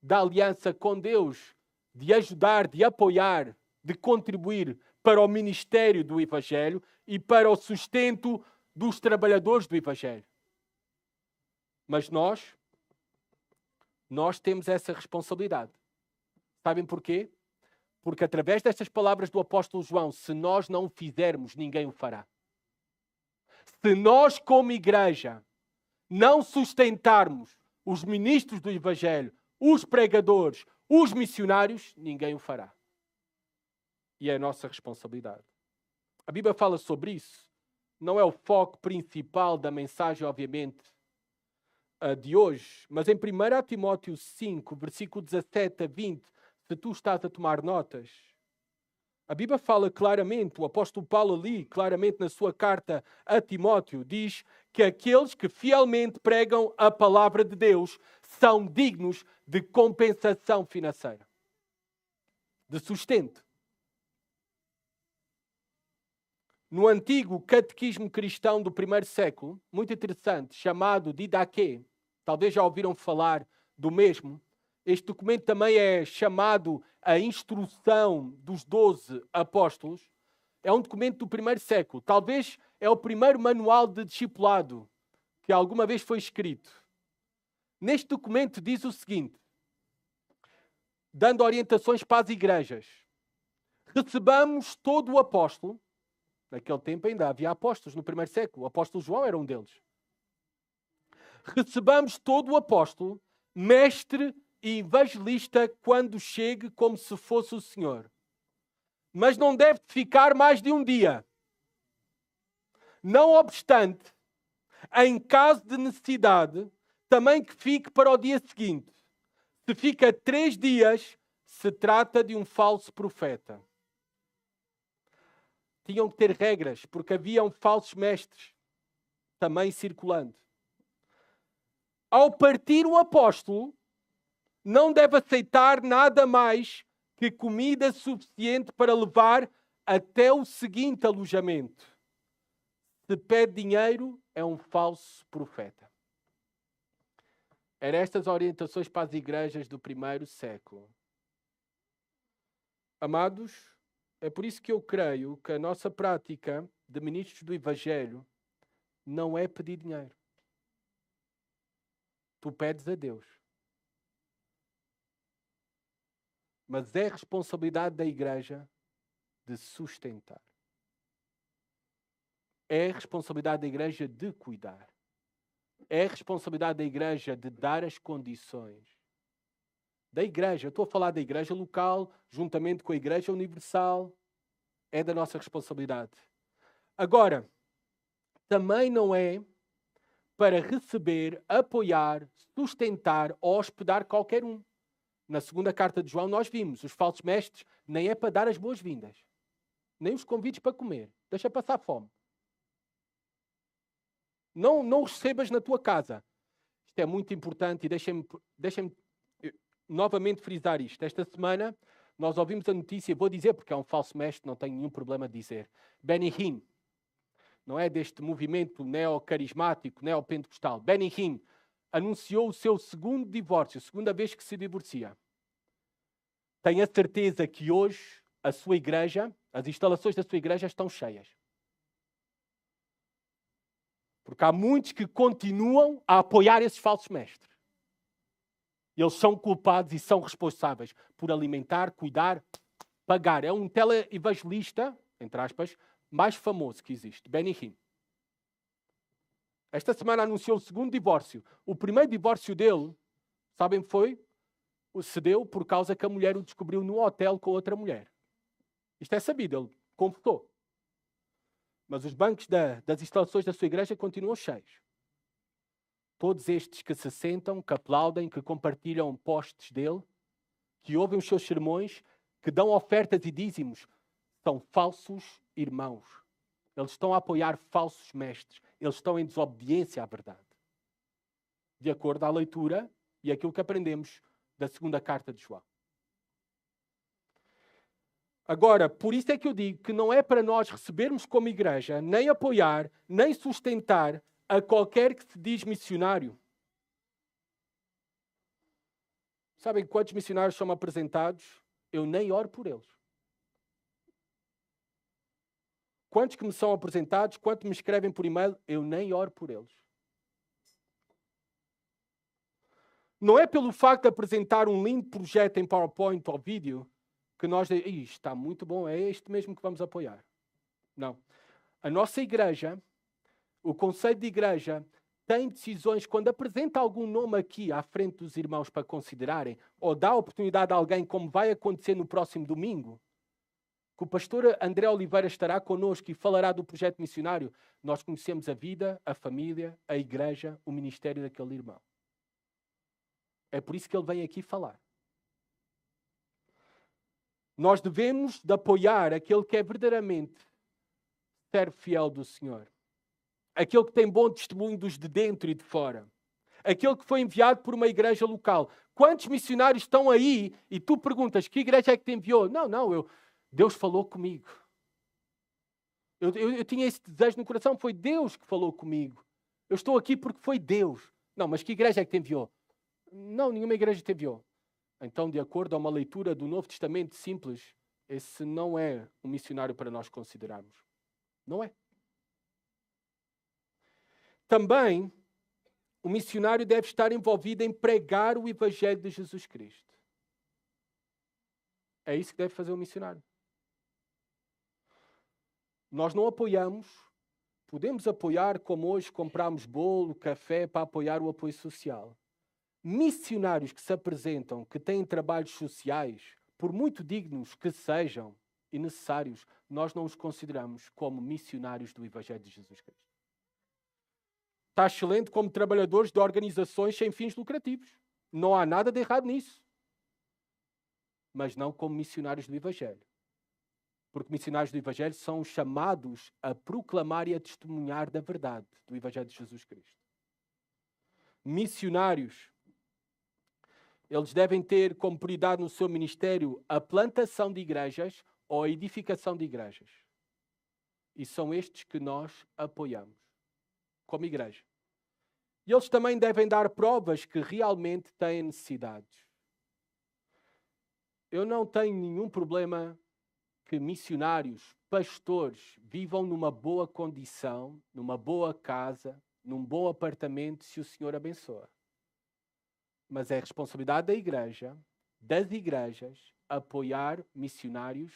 da aliança com Deus, de ajudar, de apoiar, de contribuir para o ministério do Evangelho e para o sustento dos trabalhadores do Evangelho. Mas nós temos essa responsabilidade. Sabem porquê? Porque através destas palavras do apóstolo João, se nós não o fizermos, ninguém o fará. Se nós, como igreja, não sustentarmos os ministros do Evangelho, os pregadores, os missionários, ninguém o fará. E é a nossa responsabilidade. A Bíblia fala sobre isso. Não é o foco principal da mensagem, obviamente, de hoje, mas em 1 Timóteo 5, versículo 17 a 20, se tu estás a tomar notas, a Bíblia fala claramente, o apóstolo Paulo ali, claramente na sua carta a Timóteo, diz que aqueles que fielmente pregam a palavra de Deus são dignos de compensação financeira, de sustento. No antigo catequismo cristão do primeiro século, muito interessante, chamado Didaquê, talvez já ouviram falar do mesmo, este documento também é chamado a Instrução dos 12 Apóstolos. É um documento do primeiro século. Talvez é o primeiro manual de discipulado que alguma vez foi escrito. Neste documento diz o seguinte, dando orientações para as igrejas. Recebamos todo o apóstolo. Naquele tempo ainda havia apóstolos no primeiro século. O apóstolo João era um deles. Recebamos todo o apóstolo, mestre e evangelista quando chegue como se fosse o Senhor. Mas não deve ficar mais de um dia. Não obstante, em caso de necessidade, também que fique para o dia seguinte. Se fica 3 dias, se trata de um falso profeta. Tinham que ter regras, porque haviam falsos mestres também circulando. Ao partir o apóstolo, não deve aceitar nada mais que comida suficiente para levar até o seguinte alojamento. Se pede dinheiro, é um falso profeta. Eram estas orientações para as igrejas do primeiro século. Amados, é por isso que eu creio que a nossa prática de ministros do Evangelho não é pedir dinheiro. Tu pedes a Deus. Mas é responsabilidade da igreja de sustentar. É responsabilidade da igreja de cuidar. É responsabilidade da igreja de dar as condições. Da igreja, eu estou a falar da igreja local, juntamente com a igreja universal, é da nossa responsabilidade. Agora, também não é para receber, apoiar, sustentar ou hospedar qualquer um. Na segunda carta de João nós vimos, os falsos mestres nem é para dar as boas-vindas, nem os convites para comer, deixa passar fome. Não os recebas na tua casa. Isto é muito importante e deixem-me novamente frisar isto. Esta semana nós ouvimos a notícia, vou dizer porque é um falso mestre, não tenho nenhum problema de dizer. Benny Hinn, não é deste movimento neocarismático, neopentecostal. Benny Hinn anunciou o seu segundo divórcio, segunda vez que se divorcia. Tenho a certeza que hoje a sua igreja, as instalações da sua igreja estão cheias. Porque há muitos que continuam a apoiar esses falsos mestres. Eles são culpados e são responsáveis por alimentar, cuidar, pagar. É um teleevangelista, entre aspas, mais famoso que existe, Benny Hinn. Esta semana anunciou o segundo divórcio. O primeiro divórcio dele, sabem, foi cedeu por causa que a mulher o descobriu no hotel com outra mulher. Isto é sabido, ele confessou. Mas os bancos das instalações da sua igreja continuam cheios. Todos estes que se sentam, que aplaudem, que compartilham postes dele, que ouvem os seus sermões, que dão ofertas e dízimos, são falsos irmãos. Eles estão a apoiar falsos mestres. Eles estão em desobediência à verdade. De acordo à leitura e aquilo que aprendemos da segunda carta de João. Agora, por isso é que eu digo que não é para nós recebermos como igreja, nem apoiar, nem sustentar a qualquer que se diz missionário. Sabem quantos missionários são apresentados? Eu nem oro por eles. Quantos que me são apresentados, quantos me escrevem por e-mail, eu nem oro por eles. Não é pelo facto de apresentar um lindo projeto em PowerPoint ou vídeo que nós dizemos, está muito bom, é este mesmo que vamos apoiar. Não. A nossa igreja, o conselho de igreja, tem decisões, quando apresenta algum nome aqui à frente dos irmãos para considerarem, ou dá oportunidade a alguém, como vai acontecer no próximo domingo, que o pastor André Oliveira estará connosco e falará do projeto missionário, nós conhecemos a vida, a família, a igreja, o ministério daquele irmão. É por isso que ele vem aqui falar. Nós devemos de apoiar aquele que é verdadeiramente servo fiel do Senhor. Aquele que tem bom testemunho dos de dentro e de fora. Aquele que foi enviado por uma igreja local. Quantos missionários estão aí e tu perguntas, que igreja é que te enviou? Não, Deus falou comigo. Eu tinha esse desejo no coração, foi Deus que falou comigo. Eu estou aqui porque foi Deus. Não, mas que igreja é que te enviou? Não, nenhuma igreja te enviou. Então, de acordo a uma leitura do Novo Testamento simples, esse não é um missionário para nós considerarmos. Não é. Também, o missionário deve estar envolvido em pregar o Evangelho de Jesus Cristo. É isso que deve fazer o missionário. Nós não apoiamos, podemos apoiar como hoje compramos bolo, café para apoiar o apoio social. Missionários que se apresentam, que têm trabalhos sociais, por muito dignos que sejam e necessários, nós não os consideramos como missionários do Evangelho de Jesus Cristo. Está excelente como trabalhadores de organizações sem fins lucrativos. Não há nada de errado nisso. Mas não como missionários do Evangelho. Porque missionários do Evangelho são chamados a proclamar e a testemunhar da verdade do Evangelho de Jesus Cristo. Missionários, eles devem ter como prioridade no seu ministério a plantação de igrejas ou a edificação de igrejas. E são estes que nós apoiamos como igreja. E eles também devem dar provas que realmente têm necessidades. Eu não tenho nenhum problema que missionários, pastores, vivam numa boa condição, numa boa casa, num bom apartamento, se o Senhor abençoa. Mas é responsabilidade da igreja, das igrejas, apoiar missionários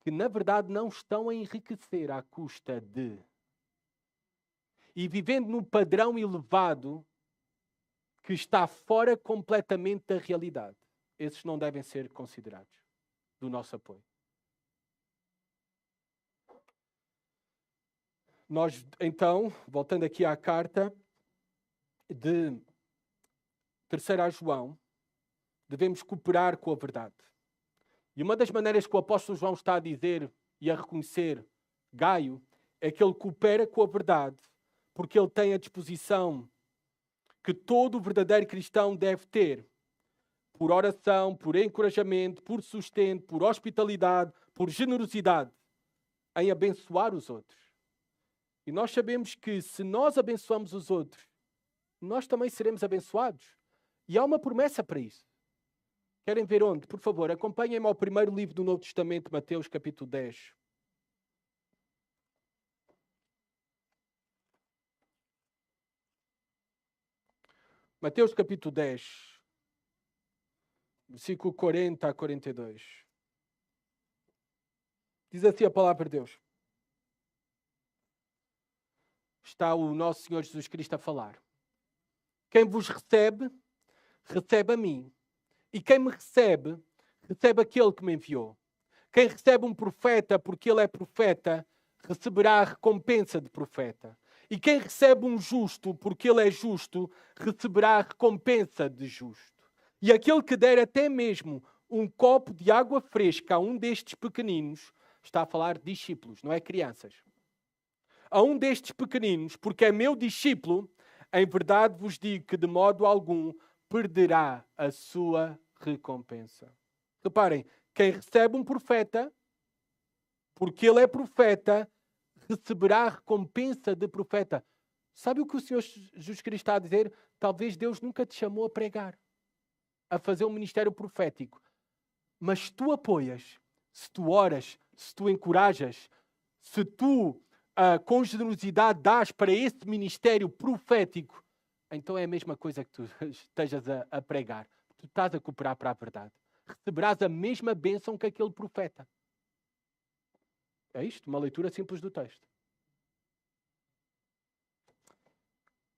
que, na verdade, não estão a enriquecer à custa de... E vivendo num padrão elevado que está fora completamente da realidade. Esses não devem ser considerados do nosso apoio. Nós, então, voltando aqui à carta de 3 João, devemos cooperar com a verdade. E uma das maneiras que o apóstolo João está a dizer e a reconhecer Gaio é que ele coopera com a verdade, porque ele tem a disposição que todo verdadeiro cristão deve ter, por oração, por encorajamento, por sustento, por hospitalidade, por generosidade, em abençoar os outros. E nós sabemos que se nós abençoamos os outros, nós também seremos abençoados. E há uma promessa para isso. Querem ver onde? Por favor, acompanhem-me ao primeiro livro do Novo Testamento, Mateus capítulo 10. Mateus capítulo 10, versículo 40 a 42. Diz assim a palavra de Deus. Está o nosso Senhor Jesus Cristo a falar. Quem vos recebe, recebe a mim. E quem me recebe, recebe aquele que me enviou. Quem recebe um profeta porque ele é profeta, receberá a recompensa de profeta. E quem recebe um justo porque ele é justo, receberá a recompensa de justo. E aquele que der até mesmo um copo de água fresca a um destes pequeninos, está a falar de discípulos, não é crianças. A um destes pequeninos, porque é meu discípulo, em verdade vos digo que de modo algum perderá a sua recompensa. Reparem, quem recebe um profeta, porque ele é profeta, receberá a recompensa de profeta. Sabe o que o Senhor Jesus Cristo está a dizer? Talvez Deus nunca te chamou a pregar, a fazer um ministério profético. Mas se tu apoias, se tu oras, se tu encorajas, se tu com generosidade dás para esse ministério profético, então é a mesma coisa que tu estejas a pregar. Tu estás a cooperar para a verdade. Receberás a mesma bênção que aquele profeta. É isto, uma leitura simples do texto.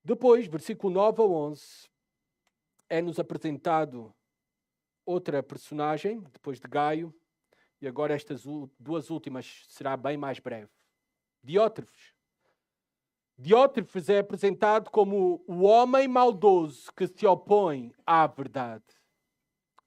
Depois, versículo 9 a 11, é-nos apresentado outra personagem, depois de Gaio, e agora estas duas últimas será bem mais breve. Diótrefes. Diótrefes é apresentado como o homem maldoso que se opõe à verdade.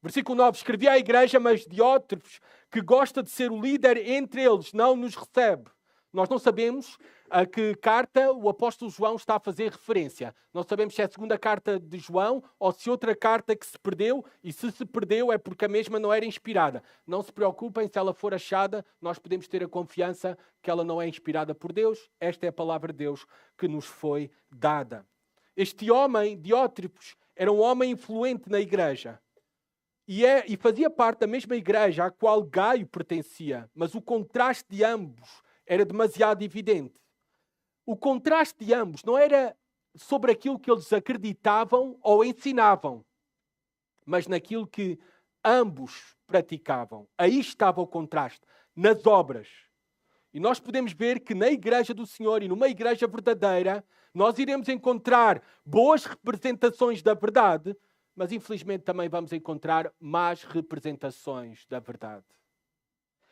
Versículo 9. Escrevi à igreja, mas Diótrefes, que gosta de ser o líder entre eles, não nos recebe. Nós não sabemos a que carta o apóstolo João está a fazer referência. Não sabemos se é a segunda carta de João ou se outra carta que se perdeu, e se perdeu é porque a mesma não era inspirada. Não se preocupem, se ela for achada, nós podemos ter a confiança que ela não é inspirada por Deus. Esta é a palavra de Deus que nos foi dada. Este homem, Diótrefes, era um homem influente na igreja. E fazia parte da mesma igreja à qual Gaio pertencia, mas o contraste de ambos era demasiado evidente. O contraste de ambos não era sobre aquilo que eles acreditavam ou ensinavam, mas naquilo que ambos praticavam. Aí estava o contraste, nas obras. E nós podemos ver que na igreja do Senhor e numa igreja verdadeira, nós iremos encontrar boas representações da verdade, mas infelizmente também vamos encontrar más representações da verdade.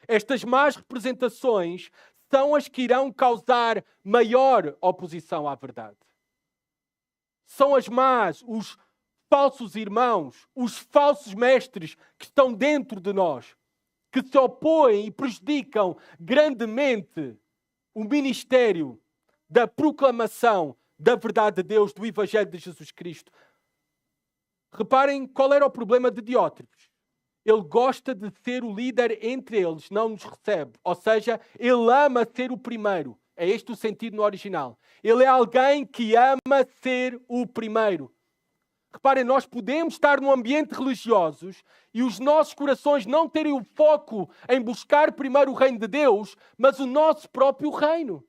Estas más representações são as que irão causar maior oposição à verdade. São as más, os falsos irmãos, os falsos mestres que estão dentro de nós, que se opõem e prejudicam grandemente o ministério da proclamação da verdade de Deus, do Evangelho de Jesus Cristo. Reparem qual era o problema de Diótrefes. Ele gosta de ser o líder entre eles, não nos recebe. Ou seja, ele ama ser o primeiro. É este o sentido no original. Ele é alguém que ama ser o primeiro. Reparem, nós podemos estar num ambiente religioso e os nossos corações não terem o foco em buscar primeiro o reino de Deus, mas o nosso próprio reino.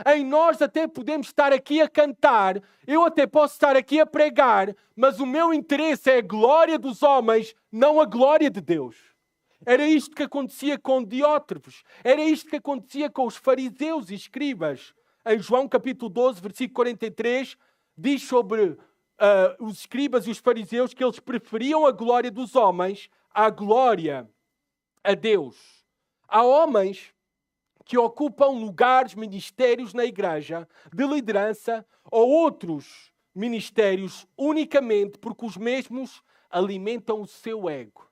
Em nós até podemos estar aqui a cantar, eu até posso estar aqui a pregar, mas o meu interesse é a glória dos homens, não a glória de Deus. Era isto que acontecia com Diótrefes. Era isto que acontecia com os fariseus e escribas. Em João capítulo 12, versículo 43, diz sobre os escribas e os fariseus que eles preferiam a glória dos homens à glória a Deus. Há homens que ocupam lugares, ministérios na igreja, de liderança, ou outros ministérios unicamente porque os mesmos alimentam o seu ego.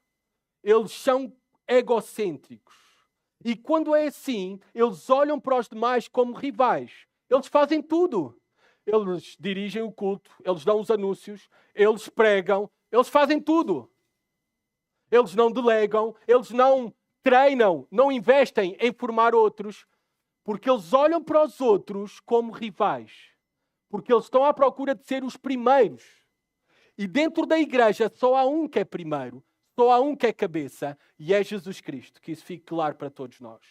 Eles são egocêntricos. E quando é assim, eles olham para os demais como rivais. Eles fazem tudo. Eles dirigem o culto, eles dão os anúncios, eles pregam, eles fazem tudo. Eles não delegam, eles não treinam, não investem em formar outros, porque eles olham para os outros como rivais. Porque eles estão à procura de ser os primeiros. E dentro da igreja só há um que é primeiro, só há um que é cabeça, e é Jesus Cristo. Que isso fique claro para todos nós.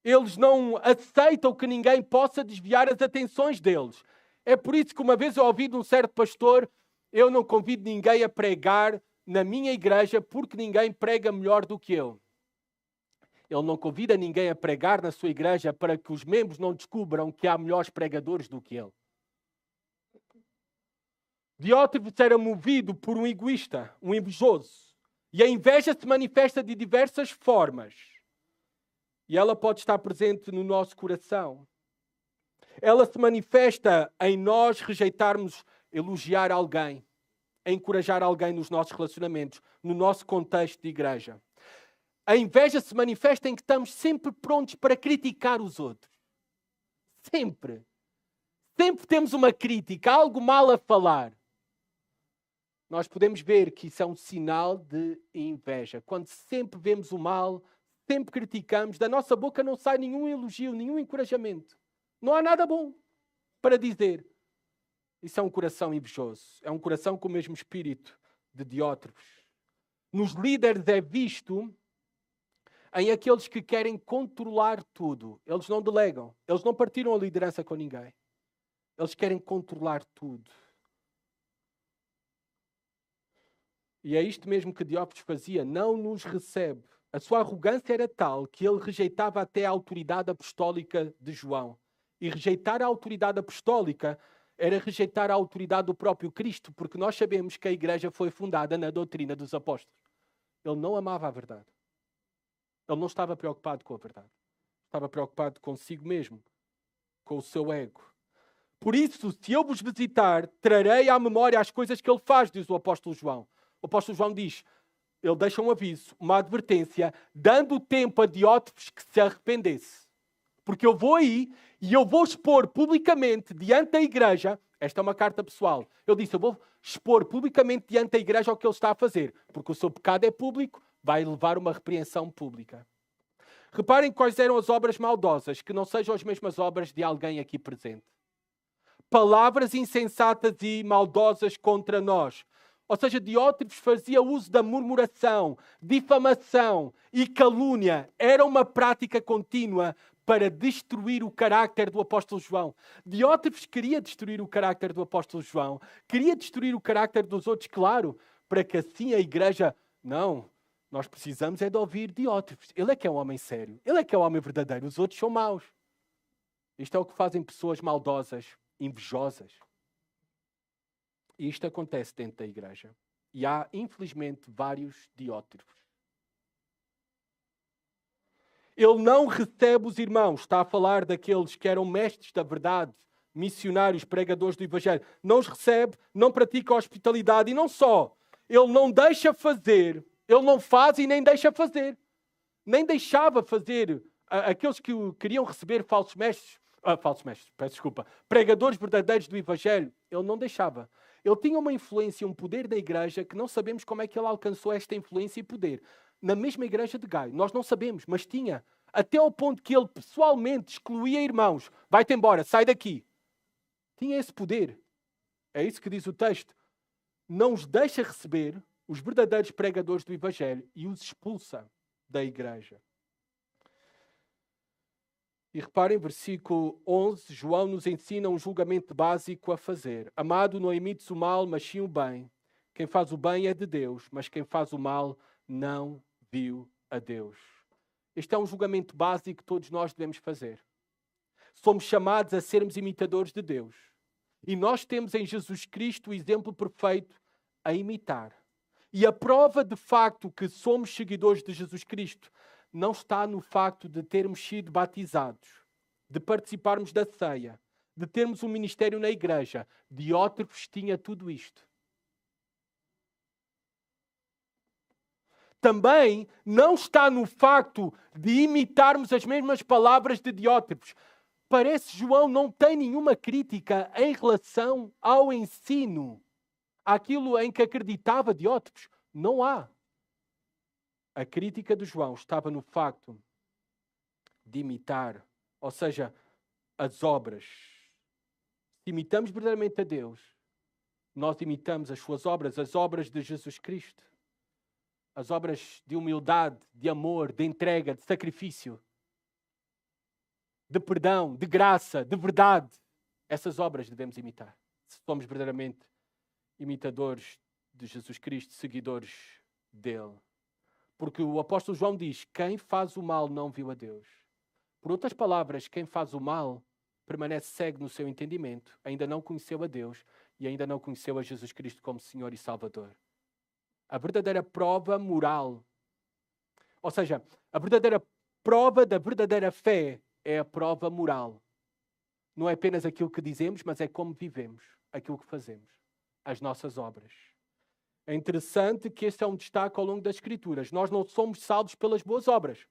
Eles não aceitam que ninguém possa desviar as atenções deles. É por isso que uma vez eu ouvi de um certo pastor: eu não convido ninguém a pregar na minha igreja porque ninguém prega melhor do que eu. Ele não convida ninguém a pregar na sua igreja para que os membros não descubram que há melhores pregadores do que ele. Diótrefes era movido por um egoísta, um invejoso. E a inveja se manifesta de diversas formas. E ela pode estar presente no nosso coração. Ela se manifesta em nós rejeitarmos elogiar alguém, encorajar alguém nos nossos relacionamentos, no nosso contexto de igreja. A inveja se manifesta em que estamos sempre prontos para criticar os outros. Sempre. Sempre temos uma crítica, algo mal a falar. Nós podemos ver que isso é um sinal de inveja. Quando sempre vemos o mal, sempre criticamos, da nossa boca não sai nenhum elogio, nenhum encorajamento. Não há nada bom para dizer. Isso é um coração invejoso. É um coração com o mesmo espírito de Diótrefes. Nos líderes é visto em aqueles que querem controlar tudo. Eles não delegam. Eles não partilham a liderança com ninguém. Eles querem controlar tudo. E é isto mesmo que Diótrefes fazia. Não nos recebe. A sua arrogância era tal que ele rejeitava até a autoridade apostólica de João. E rejeitar a autoridade apostólica era rejeitar a autoridade do próprio Cristo, porque nós sabemos que a igreja foi fundada na doutrina dos apóstolos. Ele não amava a verdade. Ele não estava preocupado com a verdade. Estava preocupado consigo mesmo, com o seu ego. Por isso, se eu vos visitar, trarei à memória as coisas que ele faz, diz o apóstolo João. O apóstolo João diz, ele deixa um aviso, uma advertência, dando tempo a Diótrefes que se arrependesse. Porque eu vou aí e eu vou expor publicamente diante da igreja, esta é uma carta pessoal, eu disse, eu vou expor publicamente diante da igreja o que ele está a fazer, porque o seu pecado é público, vai levar uma repreensão pública. Reparem quais eram as obras maldosas, que não sejam as mesmas obras de alguém aqui presente. Palavras insensatas e maldosas contra nós. Ou seja, Diótrefes fazia uso da murmuração, difamação e calúnia. Era uma prática contínua para destruir o carácter do apóstolo João. Diótrefes queria destruir o carácter do apóstolo João. Queria destruir o carácter dos outros, claro, para que assim a igreja... Não, nós precisamos é de ouvir Diótrefes. Ele é que é um homem sério. Ele é que é um homem verdadeiro. Os outros são maus. Isto é o que fazem pessoas maldosas, invejosas. E isto acontece dentro da igreja. E há, infelizmente, vários Diótrefes. Ele não recebe os irmãos. Está a falar daqueles que eram mestres da verdade, missionários, pregadores do Evangelho. Não os recebe, não pratica a hospitalidade. E não só. Ele não deixa fazer. Ele não faz e nem deixa fazer. Nem deixava fazer aqueles que queriam receber falsos mestres, peço desculpa, pregadores verdadeiros do Evangelho. Ele não deixava. Ele tinha uma influência, um poder da igreja que não sabemos como é que ele alcançou esta influência e poder. Na mesma igreja de Gaio. Nós não sabemos, mas tinha. Até ao ponto que ele pessoalmente excluía irmãos. Vai-te embora, sai daqui. Tinha esse poder. É isso que diz o texto. Não os deixa receber os verdadeiros pregadores do Evangelho e os expulsa da igreja. E reparem, versículo 11, João nos ensina um julgamento básico a fazer. Amado, não imites o mal, mas sim o bem. Quem faz o bem é de Deus, mas quem faz o mal não viu a Deus. Este é um julgamento básico que todos nós devemos fazer. Somos chamados a sermos imitadores de Deus. E nós temos em Jesus Cristo o exemplo perfeito a imitar. E a prova de facto que somos seguidores de Jesus Cristo não está no facto de termos sido batizados, de participarmos da ceia, de termos um ministério na igreja. Diótrefes tinha tudo isto. Também não está no facto de imitarmos as mesmas palavras de Diótrefes. Parece João não tem nenhuma crítica em relação ao ensino, àquilo em que acreditava Diótrefes. Não há. A crítica de João estava no facto de imitar, ou seja, as obras. Se imitamos verdadeiramente a Deus, nós imitamos as suas obras, as obras de Jesus Cristo. As obras de humildade, de amor, de entrega, de sacrifício, de perdão, de graça, de verdade. Essas obras devemos imitar. Se somos verdadeiramente imitadores de Jesus Cristo, seguidores dele. Porque o apóstolo João diz, quem faz o mal não viu a Deus. Por outras palavras, quem faz o mal permanece cego no seu entendimento, ainda não conheceu a Deus e ainda não conheceu a Jesus Cristo como Senhor e Salvador. A verdadeira prova moral, ou seja, a verdadeira prova da verdadeira fé é a prova moral. Não é apenas aquilo que dizemos, mas é como vivemos, aquilo que fazemos, as nossas obras. É interessante que este é um destaque ao longo das Escrituras. Nós não somos salvos pelas boas obras.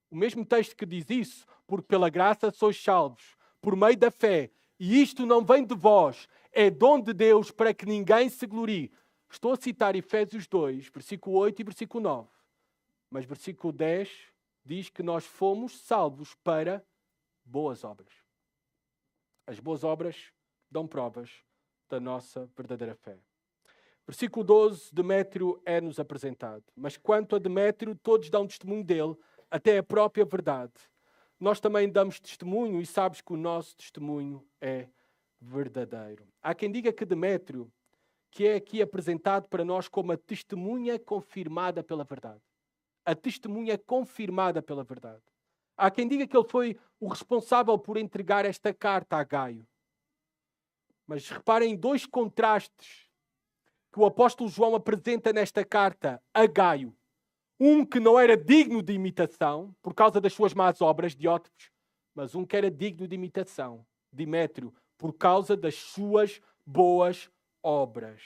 O mesmo texto que diz isso, porque pela graça sois salvos, por meio da fé. E isto não vem de vós, é dom de Deus para que ninguém se glorie. Estou a citar Efésios 2, versículo 8 e versículo 9. Mas versículo 10 diz que nós fomos salvos para boas obras. As boas obras dão provas da nossa verdadeira fé. Versículo 12, Demétrio é-nos apresentado. Mas quanto a Demétrio, todos dão testemunho dele, até a própria verdade. Nós também damos testemunho e sabes que o nosso testemunho é verdadeiro. Há quem diga que Demétrio, que é aqui apresentado para nós como a testemunha confirmada pela verdade. A testemunha confirmada pela verdade. Há quem diga que ele foi o responsável por entregar esta carta a Gaio. Mas reparem dois contrastes que o apóstolo João apresenta nesta carta a Gaio. Um que não era digno de imitação, por causa das suas más obras, Diótrefes, mas um que era digno de imitação, Demétrio, por causa das suas boas obras.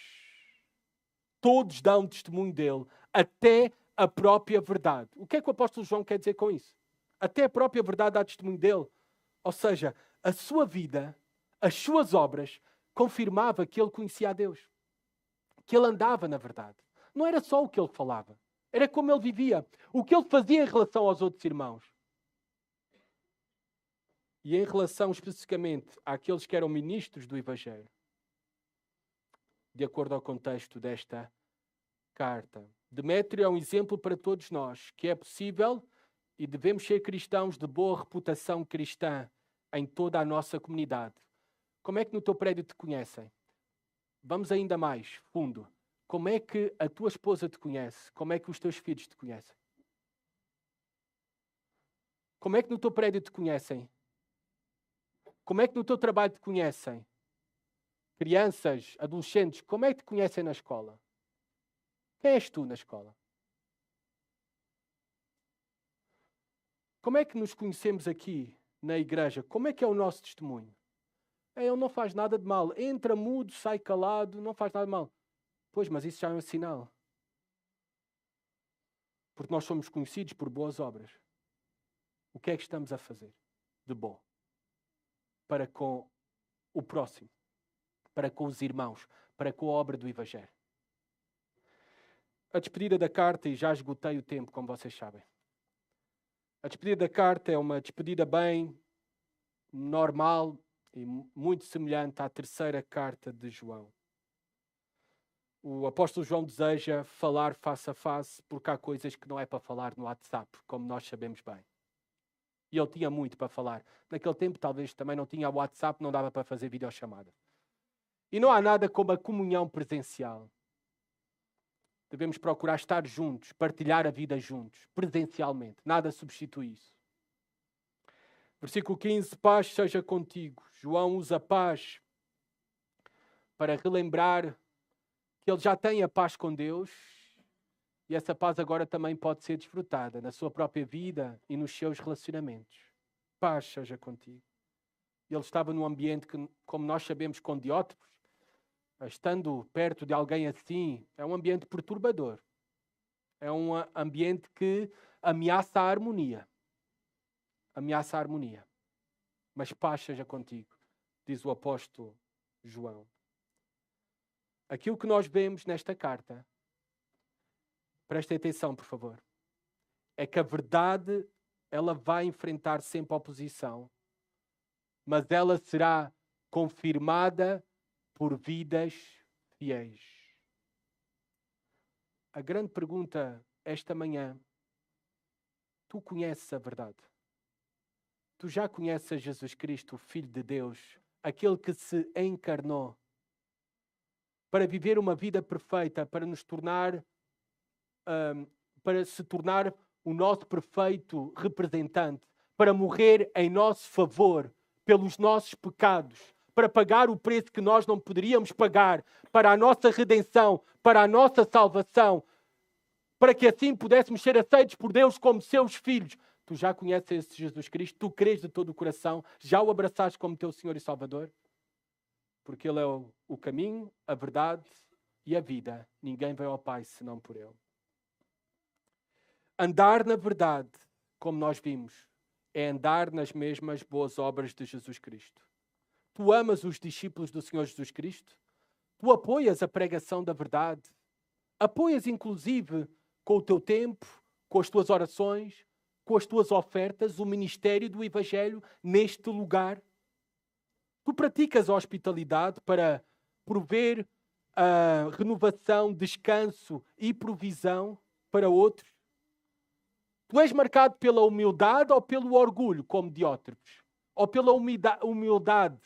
Todos dão testemunho dele, até a própria verdade. O que é que o apóstolo João quer dizer com isso? Até a própria verdade dá testemunho dele. Ou seja, a sua vida, as suas obras, confirmava que ele conhecia a Deus. Que ele andava na verdade. Não era só o que ele falava. Era como ele vivia. O que ele fazia em relação aos outros irmãos. E em relação especificamente àqueles que eram ministros do Evangelho. De acordo ao contexto desta carta. Demétrio é um exemplo para todos nós. Que é possível e devemos ser cristãos de boa reputação cristã em toda a nossa comunidade. Como é que no teu prédio te conhecem? Vamos ainda mais fundo. Como é que a tua esposa te conhece? Como é que os teus filhos te conhecem? Como é que no teu prédio te conhecem? Como é que no teu trabalho te conhecem? Crianças, adolescentes, como é que te conhecem na escola? Quem és tu na escola? Como é que nos conhecemos aqui na igreja? Como é que é o nosso testemunho? Ele não faz nada de mal. Entra mudo, sai calado, não faz nada de mal. Pois, mas isso já é um sinal. Porque nós somos conhecidos por boas obras. O que é que estamos a fazer de bom? Para com o próximo. Para com os irmãos. Para com a obra do Evangelho. A despedida da carta, e já esgotei o tempo, como vocês sabem. A despedida da carta é uma despedida bem normal e muito semelhante à terceira carta de João. O apóstolo João deseja falar face a face porque há coisas que não é para falar no WhatsApp, como nós sabemos bem. E ele tinha muito para falar. Naquele tempo talvez também não tinha WhatsApp, não dava para fazer videochamada. E não há nada como a comunhão presencial. Devemos procurar estar juntos, partilhar a vida juntos, presencialmente. Nada substitui isso. Versículo 15, paz seja contigo. João usa paz para relembrar que ele já tem a paz com Deus e essa paz agora também pode ser desfrutada na sua própria vida e nos seus relacionamentos. Paz seja contigo. Ele estava num ambiente que, como nós sabemos, com Diótrefes, estando perto de alguém assim, é um ambiente perturbador. É um ambiente que ameaça a harmonia. Ameaça a harmonia. Mas paz seja contigo, diz o apóstolo João. Aquilo que nós vemos nesta carta, prestem atenção, por favor, é que a verdade, ela vai enfrentar sempre oposição, mas ela será confirmada por vidas fiéis. A grande pergunta esta manhã, tu conheces a verdade? Tu já conheces Jesus Cristo, o Filho de Deus, aquele que se encarnou para viver uma vida perfeita, para nos tornar, para se tornar o nosso perfeito representante, para morrer em nosso favor, pelos nossos pecados, para pagar o preço que nós não poderíamos pagar, para a nossa redenção, para a nossa salvação, para que assim pudéssemos ser aceitos por Deus como seus filhos. Tu já conheces esse Jesus Cristo? Tu crês de todo o coração? Já o abraçaste como teu Senhor e Salvador? Porque Ele é o caminho, a verdade e a vida. Ninguém vai ao Pai senão por Ele. Andar na verdade, como nós vimos, é andar nas mesmas boas obras de Jesus Cristo. Tu amas os discípulos do Senhor Jesus Cristo? Tu apoias a pregação da verdade? Apoias inclusive com o teu tempo, com as tuas orações, com as tuas ofertas, o ministério do Evangelho neste lugar? Tu praticas a hospitalidade para prover a renovação, descanso e provisão para outros? Tu és marcado pela humildade ou pelo orgulho, como Diótrefes? Ou pela humildade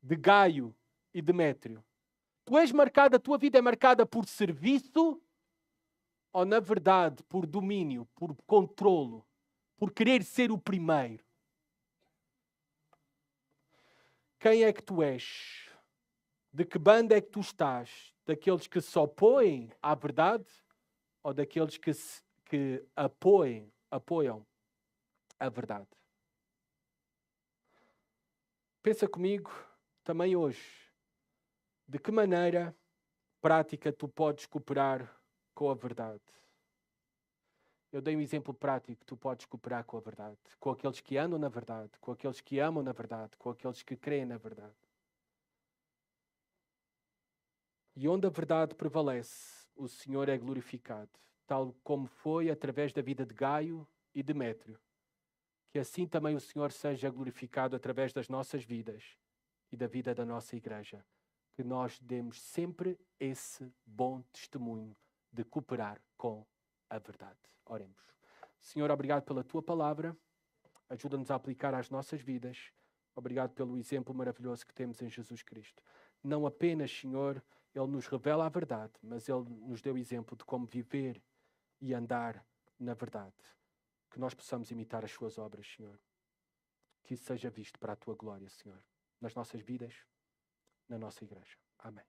de Gaio e Demétrio? Tu és marcado, a tua vida é marcada por serviço ou, na verdade, por domínio, por controlo, por querer ser o primeiro? Quem é que tu és? De que banda é que tu estás? Daqueles que se opõem à verdade ou daqueles que apoiam a verdade? Pensa comigo também hoje, de que maneira prática tu podes cooperar com a verdade? Eu dei um exemplo prático, tu podes cooperar com a verdade, com aqueles que andam na verdade, com aqueles que amam na verdade, com aqueles que creem na verdade. E onde a verdade prevalece, o Senhor é glorificado, tal como foi através da vida de Gaio e Demétrio. Que assim também o Senhor seja glorificado através das nossas vidas e da vida da nossa igreja. Que nós demos sempre esse bom testemunho de cooperar com a verdade. Oremos. Senhor, obrigado pela tua palavra. Ajuda-nos a aplicar às nossas vidas. Obrigado pelo exemplo maravilhoso que temos em Jesus Cristo. Não apenas, Senhor, Ele nos revela a verdade, mas Ele nos deu exemplo de como viver e andar na verdade. Que nós possamos imitar as suas obras, Senhor. Que isso seja visto para a tua glória, Senhor. Nas nossas vidas, na nossa igreja. Amém.